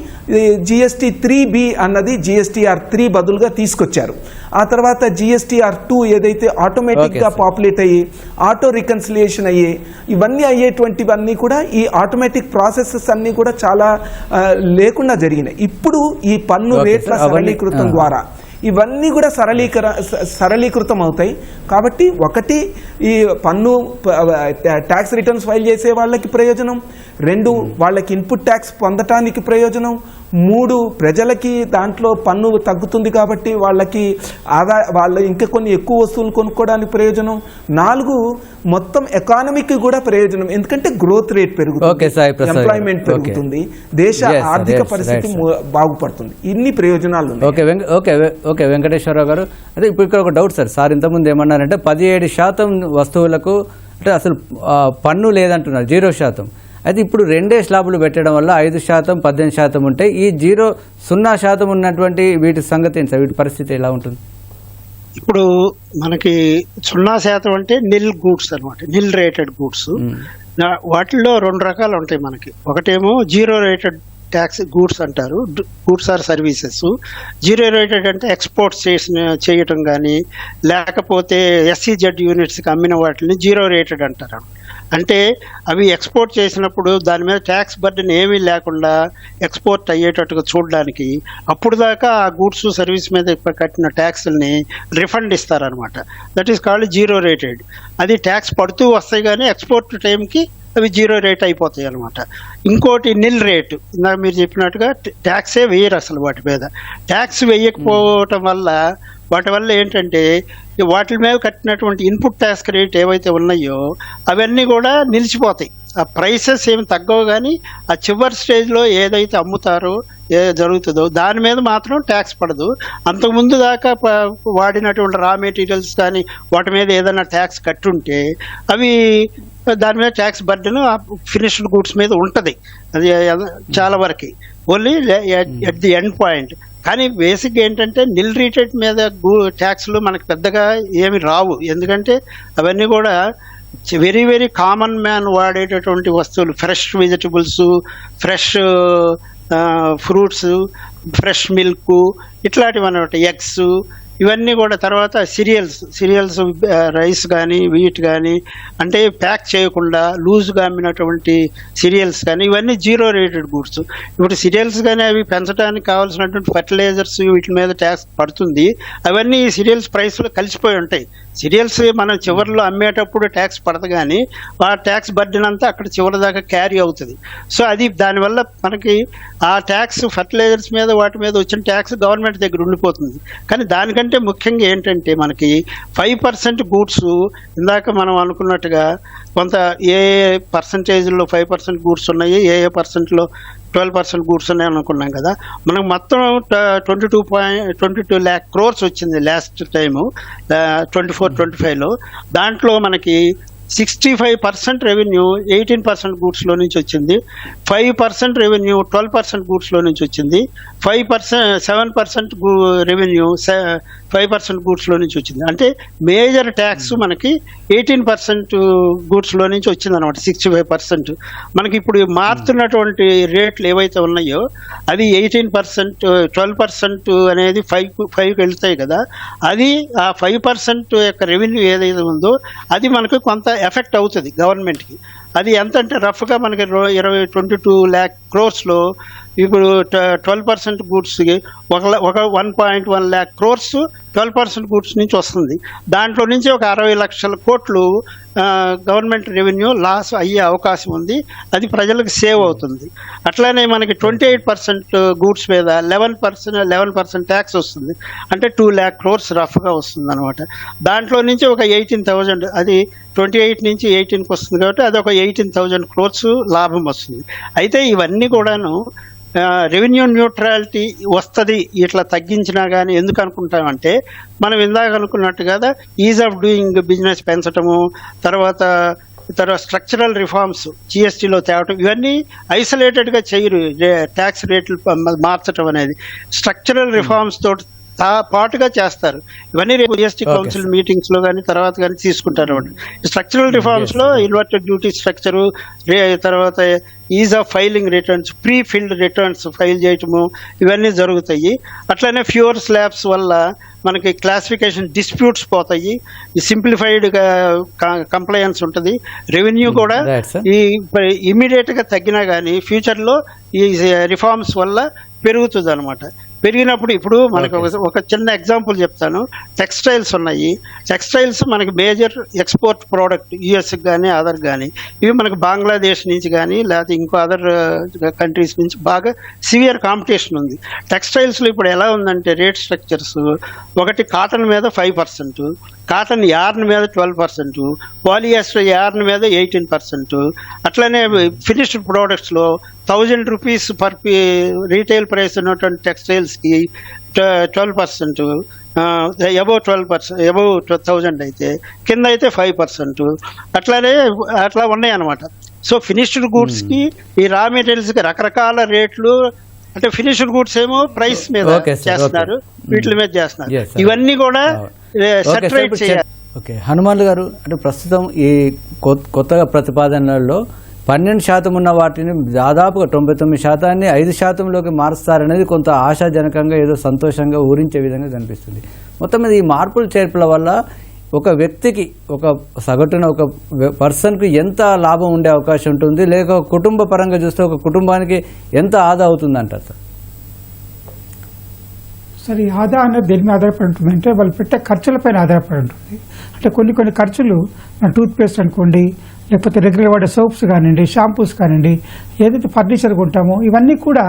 జిఎస్టీ 3B అన్నది జిఎస్టీఆర్ 3 బదులుగా తీసుకొచ్చారు. ఆ తర్వాత జిఎస్టీఆర్ 2 ఏదైతే ఆటోమేటిక్గా పాపులేట్ అయ్యి ఆటో రికన్సిలియేషన్ అయ్యి ఇవన్నీ అయ్యేటువంటివన్నీ కూడా ఈ ఆటోమేటిక్ ప్రాసెసెస్ అన్నీ కూడా చాలా లేకుండా జరిగినాయి. ఇప్పుడు ఈ పన్ను రేట్ల సరళీకృతం ద్వారా ఇవన్నీ కూడా సరళీకృతం అవుతాయి. కాబట్టి ఒకటి ఈ పన్ను ట్యాక్స్ రిటర్న్స్ ఫైల్ చేసే వాళ్ళకి ప్రయోజనం, 2 వాళ్ళకి ఇన్పుట్ ట్యాక్స్ పొందటానికి ప్రయోజనం, 3 ప్రజలకి దాంట్లో పన్ను తగ్గుతుంది కాబట్టి వాళ్ళకి వాళ్ళ ఇంకా కొన్ని ఎక్కువ వస్తువులు కొనుక్కోవడానికి ప్రయోజనం, 4 మొత్తం ఎకానమీకి కూడా ప్రయోజనం. ఎందుకంటే గ్రోత్ రేట్ పెరుగుతుంది, ఎంప్లాయ్మెంట్ పెరుగుతుంది, దేశ ఆర్థిక పరిస్థితి బాగుపడుతుంది. ఇన్ని ప్రయోజనాలు ఉన్నాయి. ఓకే వెంకటేశ్వరరావు గారు, అదే ఇప్పుడు ఇక్కడ ఒక డౌట్ సార్ ఇంతకుముందు ఏమన్నారంటే 17% వస్తువులకు అంటే అసలు పన్ను లేదంటున్నారు, 0%. అయితే ఇప్పుడు 2 స్లాబులు పెట్టడం వల్ల 5%, 18% ఉంటాయి. ఈ 0% ఉన్నటువంటి వీటి సంగతి ఏంటి సార్, వీటి పరిస్థితి ఎలా ఉంటుంది? ఇప్పుడు మనకి 0% అంటే నిల్ గూడ్స్ అనమాట, నిల్ రేటెడ్ గూడ్స్. వాటిల్లో 2 రకాలు ఉంటాయి మనకి. ఒకటేమో 0 రేటెడ్ ట్యాక్స్ గూడ్స్ అంటారు, goods or services. Zero rated అంటే ఎక్స్పోర్ట్ చేయటం కానీ లేకపోతే SEZ యూనిట్స్కి అమ్మిన వాటిని జీరో రేటెడ్ అంటారు. అంటే అవి ఎక్స్పోర్ట్ చేసినప్పుడు దాని మీద ట్యాక్స్ బర్డెన్ ఏమీ లేకుండా ఎక్స్పోర్ట్ అయ్యేటట్టుగా చూడడానికి అప్పుడు దాకా ఆ గూడ్స్ సర్వీస్ మీద కట్టిన ట్యాక్స్ని రిఫండ్ ఇస్తారనమాట. That is called zero rated. అది ట్యాక్స్ పడుతూ వస్తాయి కానీ ఎక్స్పోర్ట్ టైంకి అవి జీరో రేట్ అయిపోతాయి అనమాట. ఇంకోటి నిల్ రేటు, ఇందాక మీరు చెప్పినట్టుగా ట్యాక్సే వేయరు అసలు వాటి మీద. ట్యాక్స్ వేయకపోవటం వల్ల వాటి వల్ల ఏంటంటే వాటి మీద కట్టినటువంటి ఇన్పుట్ ట్యాక్స్ రేట్ ఏవైతే ఉన్నాయో అవన్నీ కూడా నిలిచిపోతాయి. ఆ ప్రైసెస్ ఏమి తగ్గవు కానీ ఆ చివరి స్టేజ్లో ఏదైతే అమ్ముతారో జరుగుతుందో దాని మీద మాత్రం ట్యాక్స్ పడదు. అంతకుముందు దాకా వాడినటువంటి రా మెటీరియల్స్ కానీ వాటి మీద ఏదైనా ట్యాక్స్ కట్టుంటే అవి దాని మీద ట్యాక్స్ బర్డెన్ ఫినిష్డ్ గూడ్స్ మీద ఉంటుంది. అది చాలా వరకు only at the end point. కానీ బేసిక్ ఏంటంటే నిల్ రేటెడ్ మీద ట్యాక్స్లు మనకు పెద్దగా ఏమి రావు. ఎందుకంటే అవన్నీ కూడా వెరీ వెరీ కామన్ మ్యాన్ వాడేటటువంటి వస్తువులు, fresh vegetables, fresh fruits, fresh milk, ఇట్లాంటివి అన్నమాట, ఎగ్స్, ఇవన్నీ కూడా. తర్వాత సిరియల్స్ రైస్ కానీ వీట్ కానీ అంటే ప్యాక్ చేయకుండా లూజ్గా అమ్మినటువంటి సిరియల్స్ కానీ ఇవన్నీ జీరో రేటెడ్ గూడ్స్. ఇప్పుడు సిరియల్స్ కానీ అవి పెంచడానికి కావాల్సినటువంటి ఫర్టిలైజర్స్ వీటి మీద ట్యాక్స్ పడుతుంది. అవన్నీ ఈ సిరియల్స్ ప్రైస్లో కలిసిపోయి ఉంటాయి. సిరియల్స్ మనం చివరిలో అమ్మేటప్పుడు ట్యాక్స్ పడదు కానీ ఆ ట్యాక్స్ బర్డెన్ అంతా అక్కడ చివరి దాకా క్యారీ అవుతుంది. సో అది దానివల్ల మనకి ఆ ట్యాక్స్ ఫర్టిలైజర్స్ మీద వాటి మీద వచ్చిన ట్యాక్స్ గవర్నమెంట్ దగ్గర ఉండిపోతుంది. కానీ దానికంటే ముఖ్యంగా ఏంటంటే మనకి 5% గూడ్స్, ఇందాక మనం అనుకున్నట్టుగా కొంత ఏ పర్సంటేజ్లో 5% గూడ్స్ ఉన్నాయి, ఏ పర్సెంట్లో 12% గూడ్స్ ఉన్నాయి అనుకున్నాం కదా. మనకు మొత్తం 22 lakh crores వచ్చింది లాస్ట్ టైము 24-25లో. దాంట్లో మనకి 65% రెవెన్యూ 18% గూడ్స్లో నుంచి వచ్చింది, 5% రెవెన్యూ 12% గూడ్స్లో నుంచి వచ్చింది, 7% రెవెన్యూ 5% గూడ్స్లో నుంచి వచ్చింది. అంటే మేజర్ ట్యాక్స్ మనకి 18% గూడ్స్లో నుంచి వచ్చింది అనమాట. 65% మనకి ఇప్పుడు మారుతున్నటువంటి రేట్లు ఏవైతే ఉన్నాయో అది 18%, 12% అనేది 5కి వెళ్తాయి కదా. అది ఆ 5% యొక్క రెవెన్యూ ఏదైతే ఉందో అది మనకు కొంత ఎఫెక్ట్ అవుతుంది గవర్నమెంట్కి. అది ఎంత అంటే రఫ్గా మనకి 22 lakh crores ఇప్పుడు 12% గూడ్స్కి ఒక 1.1 lakh crores 12% గూడ్స్ నుంచి వస్తుంది. దాంట్లో నుంచి ఒక 60 లక్షల కోట్లు గవర్నమెంట్ రెవెన్యూ లాస్ అయ్యే అవకాశం ఉంది. అది ప్రజలకు సేవ్ అవుతుంది. అట్లానే మనకి 28% గూడ్స్ మీద 11% ట్యాక్స్ వస్తుంది. అంటే 2 lakh crores రఫ్గా వస్తుంది అనమాట. దాంట్లో నుంచి ఒక 18,000, అది 28 నుంచి 18కి వస్తుంది కాబట్టి అది ఒక 18,000 crores లాభం వస్తుంది. అయితే ఇవన్నీ కూడాను రెవెన్యూ న్యూట్రాలిటీ వస్తుంది ఇట్లా తగ్గించినా కానీ. ఎందుకు అనుకుంటామంటే మనం ఇందాక అనుకున్నట్టు కదా, ఈజ్ ఆఫ్ డూయింగ్ బిజినెస్ పెంచటము, తర్వాత స్ట్రక్చరల్ రిఫార్మ్స్ GSTలో తేవటం, ఇవన్నీ ఐసోలేటెడ్గా చేయరు. ట్యాక్స్ రేట్లు మార్చడం అనేది స్ట్రక్చరల్ రిఫార్మ్స్ తోటి పాటుగా చేస్తారు. ఇవన్నీ రేపు GST కౌన్సిల్ మీటింగ్స్లో కానీ తర్వాత కానీ తీసుకుంటారు. స్ట్రక్చరల్ రిఫార్మ్స్లో ఇన్వర్టెడ్ డ్యూటీ స్ట్రక్చరు, తర్వాత ease of filing returns, pre filled returns file చేయటము, ఇవన్నీ జరుగుతాయి. అట్లనే ఫ్యూర్ స్లాబ్స్ వల్ల మనకి క్లాసిఫికేషన్ డిస్ప్యూట్స్ పోతాయి, సింప్లిఫైడ్గా కంప్లయన్స్ ఉంటుంది. రెవెన్యూ కూడా ఈ ఇమీడియట్గా తగ్గినా కానీ ఫ్యూచర్లో ఈ రిఫార్మ్స్ వల్ల పెరుగుతుంది అనమాట. పెరిగినప్పుడు ఇప్పుడు మనకు ఒక చిన్న ఎగ్జాంపుల్ చెప్తాను. టెక్స్టైల్స్ ఉన్నాయి. టెక్స్టైల్స్ మనకి మేజర్ ఎక్స్పోర్ట్ ప్రోడక్ట్ యుఎస్కి కానీ అదర్ కానీ. ఇవి మనకు బంగ్లాదేశ్ నుంచి కానీ లేకపోతే ఇంకో అదర్ కంట్రీస్ నుంచి బాగా సివియర్ కాంపిటీషన్ ఉంది. టెక్స్టైల్స్లో ఇప్పుడు ఎలా ఉందంటే రేట్ స్ట్రక్చర్స్, ఒకటి కాటన్ మీద 5%, కాటన్ యార్న్ మీద 12%, పాలియస్టర్ యార్న్ మీద 18%, అట్లనే ఫినిష్డ్ ప్రోడక్ట్స్లో 1000 రూపీస్ పర్ రీటైల్ ప్రైస్ ఉన్నటువంటి టెక్స్టైల్స్కి 12%, అబౌవ్ 1000 అయితే కింద అయితే 5%, అట్లా ఉన్నాయి అన్నమాట. సో ఫినిష్డ్ గూడ్స్కి ఈ రా మెటీరియల్స్కి రకరకాల రేట్లు. అంటే ఫినిష్డ్ గూడ్స్ ఏమో ప్రైస్ మీద చేస్తున్నారు, వీటి మీద చేస్తున్నారు. ఇవన్నీ కూడా సెటరేట్ చేయాలి. ఓకే, హనుమాన్లు గారు, అంటే ప్రస్తుతం ఈ కొత్తగా ప్రతిపాదనలలో 12% ఉన్న వాటిని దాదాపుగా 99% 5%లోకి మారుస్తారనేది కొంత ఆశాజనకంగా ఏదో సంతోషంగా ఊరించే విధంగా కనిపిస్తుంది. మొత్తం మీద ఈ మార్పులు చేర్పుల వల్ల ఒక వ్యక్తికి, ఒక సగటున ఒక పర్సన్కు ఎంత లాభం ఉండే అవకాశం ఉంటుంది, లేక కుటుంబ పరంగా చూస్తే ఒక కుటుంబానికి ఎంత ఆదా అవుతుంది అంటారు సార్? సరే, ఈ ఆదా అనేది దేని మీద ఆధారపడి ఉంటుంది అంటే వాళ్ళు పెట్టే ఖర్చులపైన ఆధారపడి ఉంటుంది. అంటే కొన్ని ఖర్చులు, టూత్ పేస్ట్ అనుకోండి, లేకపోతే రెగ్యులర్ వాడే సోప్స్ కానివ్వండి, షాంపూస్ కానివ్వండి, ఏదైతే ఫర్నిచర్ కొంటామో ఇవన్నీ కూడా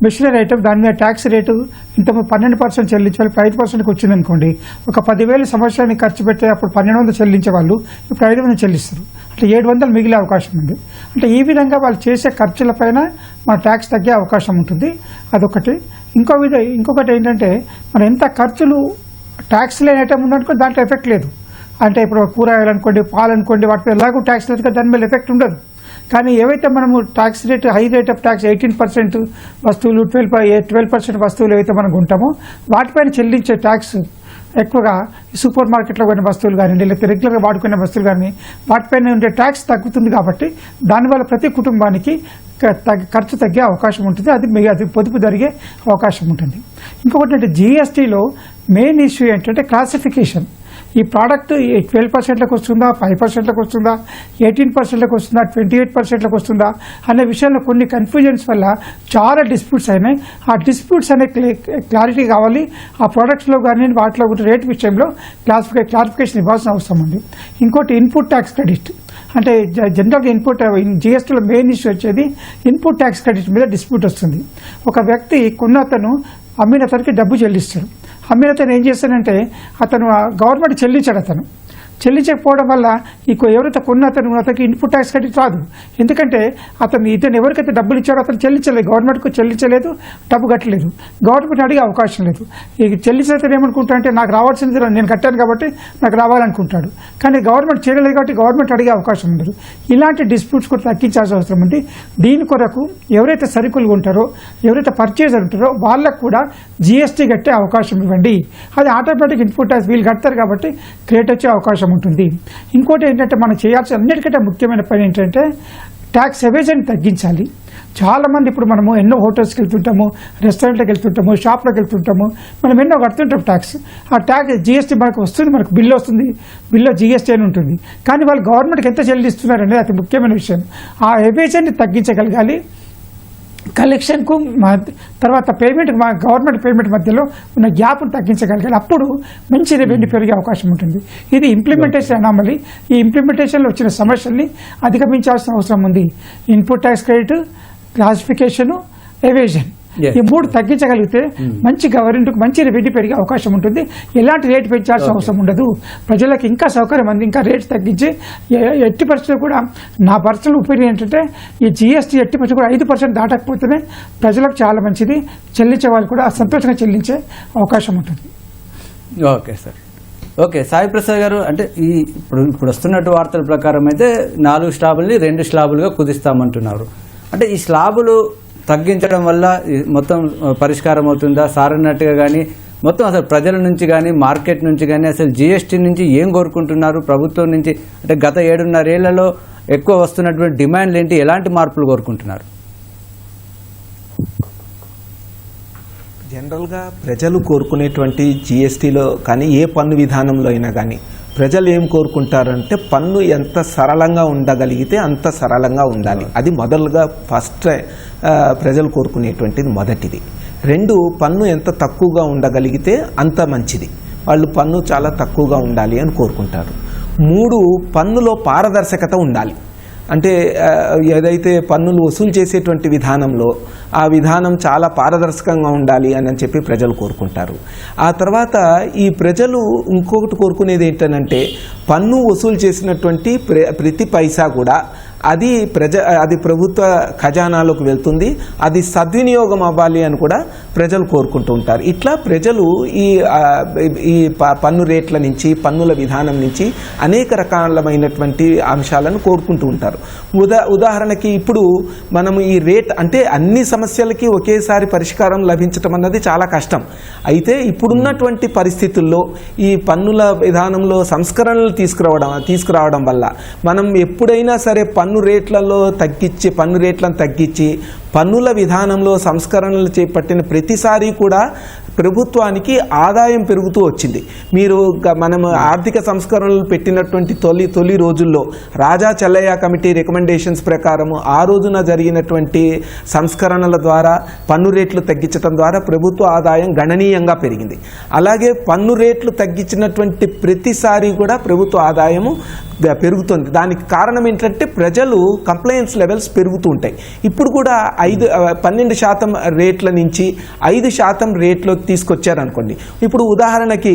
మెషినరీ ఐటమ్, దాని మీద ట్యాక్స్ రేటు ఇంతకు 12% చెల్లించాలి, 5%కి వచ్చిందనుకోండి, ఒక 10,000 సంవత్సరానికి ఖర్చు పెట్టే అప్పుడు 1,200 చెల్లించే వాళ్ళు ఇప్పుడు 500 చెల్లిస్తారు. అంటే 700 మిగిలే అవకాశం ఉంది. అంటే ఈ విధంగా వాళ్ళు చేసే ఖర్చులపైన మన ట్యాక్స్ తగ్గే అవకాశం ఉంటుంది. అదొకటి. ఇంకొకటి ఏంటంటే మనం ఎంత ఖర్చులు ట్యాక్స్ లేని ఐటమ్ ఉందనుకో దాంట్లో ఎఫెక్ట్ లేదు. అంటే ఇప్పుడు కూరగాయలు అనుకోండి, పాలు అనుకోండి, వాటిపై ఎలాగో ట్యాక్స్ లేదు కదా, దాని మీద ఎఫెక్ట్ ఉండదు. కానీ ఏవైతే మనము tax rate, high rate of tax 18% వస్తువులు, 12% వస్తువులు ఏవైతే మనం కొంటామో వాటిపైన చెల్లించే ట్యాక్స్ ఎక్కువగా సూపర్ మార్కెట్లో కొన్ని వస్తువులు కానివ్వండి, లేకపోతే రెగ్యులర్గా వాడుకునే వస్తువులు కానీ వాటిపైన ఉండే ట్యాక్స్ తగ్గుతుంది. కాబట్టి దానివల్ల ప్రతి కుటుంబానికి ఖర్చు తగ్గే అవకాశం ఉంటుంది. అది పొదుపు జరిగే అవకాశం ఉంటుంది. ఇంకొకటి అంటే జిఎస్టీలో మెయిన్ ఇష్యూ ఏంటంటే క్లాసిఫికేషన్. ఈ ప్రోడక్ట్ 12%లకు వస్తుందా, 5%లకు వస్తుందా, 18%లకు వస్తుందా, 28%లకు వస్తుందా అనే విషయంలో కొన్ని కన్ఫ్యూజన్స్ వల్ల చాలా డిస్ప్యూట్స్ అయినాయి. ఆ డిస్ప్యూట్స్ అనే క్లారిటీ కావాలి. ఆ ప్రోడక్ట్స్లో కానీ వాటిలో రేట్ విషయంలో క్లారిఫికేషన్ ఇవ్వాల్సిన అవసరం ఉంది. ఇంకోటి ఇన్పుట్ ట్యాక్స్ క్రెడిట్. అంటే జనరల్గా జిఎస్టీలో మెయిన్ ఇష్యూ వచ్చేది ఇన్పుట్ ట్యాక్స్ క్రెడిట్ మీద డిస్ప్యూట్ వస్తుంది. ఒక వ్యక్తి కొన్నతను అమ్మిన అతనికి డబ్బు చెల్లిస్తాడు. అమ్మిన అతను ఏం చేస్తాడంటే అతను గవర్నమెంట్ చెల్లించకపోవడం వల్ల ఎవరైతే కొన్న అతనికి ఇన్పుట్ ట్యాక్స్ క్రెడిట్ రాదు. ఎందుకంటే ఇతను ఎవరికైతే డబ్బులు ఇచ్చాడో అతను చెల్లించలేదు, గవర్నమెంట్కు చెల్లించలేదు, డబ్బు కట్టలేదు, గవర్నమెంట్ అడిగే అవకాశం లేదు. ఈ చెల్లించిన అతను ఏమనుకుంటా అంటే నాకు రావాల్సింది నేను కట్టాను కాబట్టి నాకు రావాలనుకుంటాడు. కానీ గవర్నమెంట్ చేయలేదు కాబట్టి గవర్నమెంట్ అడిగే అవకాశం ఉండదు. ఇలాంటి డిస్ప్యూట్స్ కూడా తగ్గించాల్సిన అవసరం ఉంది. దీని కొరకు ఎవరైతే సరుకులు ఉంటారో, ఎవరైతే పర్చేజర్ ఉంటారో వాళ్ళకు కూడా జిఎస్టీ కట్టే అవకాశం ఇవ్వండి. అది ఆటోమేటిక్ ఇన్పుట్ ట్యాక్స్ వీళ్ళు కడతారు కాబట్టి క్రెడిట్ వచ్చే అవకాశం ఉంటుంది. ఇంకోటి ఏంటంటే మనం చేయాల్సిన అన్నిటికంటే ముఖ్యమైన పని ఏంటంటే ట్యాక్స్ ఎవేజన్ తగ్గించాలి. చాలామంది ఇప్పుడు మనము ఎన్నో హోటల్స్కి వెళ్తుంటాము, రెస్టారెంట్కి వెళ్తుంటాము, షాప్లోకి వెళ్తుంటాము, మనం ఎన్నో కడుతుంటాం ట్యాక్స్. ఆ ట్యాక్స్ జిఎస్టీ మనకు వస్తుంది, మనకు బిల్లు వస్తుంది, బిల్లో జిఎస్టీ అని ఉంటుంది. కానీ వాళ్ళు గవర్నమెంట్కి ఎంత చెల్లిస్తున్నారు అనేది అతి ముఖ్యమైన విషయం. ఆ ఎవేజన్ని తగ్గించగలగాలి. కలెక్షన్కు తర్వాత పేమెంట్, గవర్నమెంట్ పేమెంట్ మధ్యలో ఉన్న గ్యాప్ను తగ్గించగలగాలి. అప్పుడు మంచి రెవెన్యూ పెరిగే అవకాశం ఉంటుంది. ఇది ఇంప్లిమెంటేషన్ అనామలీ. ఈ ఇంప్లిమెంటేషన్లో వచ్చిన సమస్యల్ని అధిగమించాల్సిన అవసరం ఉంది. Input tax credit, classification, evasion, ఈ మూడు తగ్గించగలిగితే మంచి గవర్నమెంట్కు మంచి రెవెన్యూ పెరిగే అవకాశం ఉంటుంది. ఎలాంటి రేటు పెంచాల్సిన అవసరం ఉండదు. ప్రజలకు ఇంకా సౌకర్యం అంది, ఇంకా రేటు తగ్గించి ఎట్టి పరిస్థితులు కూడా నా పర్సనల్ ఒపీనియన్ ఏంటంటే ఈ జిఎస్టీ ఎట్టి పరిస్థితులు కూడా 5% దాటకపోతేనే ప్రజలకు చాలా మంచిది. చెల్లించే వాళ్ళు కూడా సంతోషంగా చెల్లించే అవకాశం ఉంటుంది. Okay sir. Okay Sai Prasad గారు, అంటే ఇప్పుడు వస్తున్నట్టు వార్తల ప్రకారం అయితే 4 స్లాబుల్ని 2 స్లాబులుగా కుదిస్తామంటున్నారు. అంటే ఈ స్లాబులు తగ్గించడం వల్ల మొత్తం పరిష్కారం అవుతుందా సార్ అన్నట్టుగా? కానీ మొత్తం అసలు ప్రజల నుంచి కానీ మార్కెట్ నుంచి కానీ అసలు జిఎస్టీ నుంచి ఏం కోరుకుంటున్నారు? ప్రభుత్వం నుంచి అంటే గత 7.5 ఏళ్లలో ఎక్కువ వస్తున్నటువంటి డిమాండ్లు ఏంటి? ఎలాంటి మార్పులు కోరుకుంటున్నారు? జనరల్గా ప్రజలు కోరుకునేటువంటి జిఎస్టీలో కానీ ఏ పన్ను విధానంలో అయినా కానీ ప్రజలు ఏం కోరుకుంటారంటే పన్ను ఎంత సరళంగా ఉండగలిగితే అంత సరళంగా ఉండాలి. అది మొదలుగా ఫస్ట్ ప్రజలు కోరుకునేటువంటిది మొదటిది. 2, పన్ను ఎంత తక్కువగా ఉండగలిగితే అంత మంచిది. వాళ్ళు పన్ను చాలా తక్కువగా ఉండాలి అని కోరుకుంటారు. 3, పన్నులో పారదర్శకత ఉండాలి. అంటే ఏదైతే పన్నులు వసూలు చేసేటువంటి విధానంలో ఆ విధానం చాలా పారదర్శకంగా ఉండాలి అని చెప్పి ప్రజలు కోరుకుంటారు. ఆ తర్వాత ఈ ప్రజలు ఇంకొకటి కోరుకునేది ఏంటంటే పన్ను వసూలు చేసినటువంటి ప్రతి పైసా కూడా అది ప్రభుత్వ ఖజానాలోకి వెళ్తుంది, అది సద్వినియోగం అవ్వాలి అని కూడా ప్రజలు కోరుకుంటూ ఉంటారు. ఇట్లా ప్రజలు ఈ పన్ను రేట్ల నుంచి, పన్నుల విధానం నుంచి అనేక రకాలమైనటువంటి అంశాలను కోరుకుంటూ ఉంటారు. ఉదాహరణకి ఇప్పుడు మనం ఈ రేట్ అంటే అన్ని సమస్యలకి ఒకేసారి పరిష్కారం లభించటం అన్నది చాలా కష్టం. అయితే ఇప్పుడున్నటువంటి పరిస్థితుల్లో ఈ పన్నుల విధానంలో సంస్కరణలు తీసుకురావడం వల్ల మనం ఎప్పుడైనా సరే పన్ను రేట్లను తగ్గించి పన్నుల విధానంలో సంస్కరణలు చేపట్టిన ప్రతిసారి కూడా ప్రభుత్వానికి ఆదాయం పెరుగుతూ వచ్చింది. మీరు మనం ఆర్థిక సంస్కరణలు పెట్టినటువంటి తొలి రోజుల్లో రాజా చెల్లయ్య కమిటీ రికమెండేషన్స్ ప్రకారము ఆ రోజున జరిగినటువంటి సంస్కరణల ద్వారా పన్ను రేట్లు తగ్గించడం ద్వారా ప్రభుత్వ ఆదాయం గణనీయంగా పెరిగింది. అలాగే పన్ను రేట్లు తగ్గించినటువంటి ప్రతిసారి కూడా ప్రభుత్వ ఆదాయము పెరుగుతుంది. దానికి కారణం ఏంటంటే ప్రజలు కంప్లైంట్స్ లెవెల్స్ పెరుగుతూ ఉంటాయి. ఇప్పుడు కూడా 12% రేట్ల నుంచి 5% రేట్లోకి తీసుకొచ్చారనుకోండి. ఇప్పుడు ఉదాహరణకి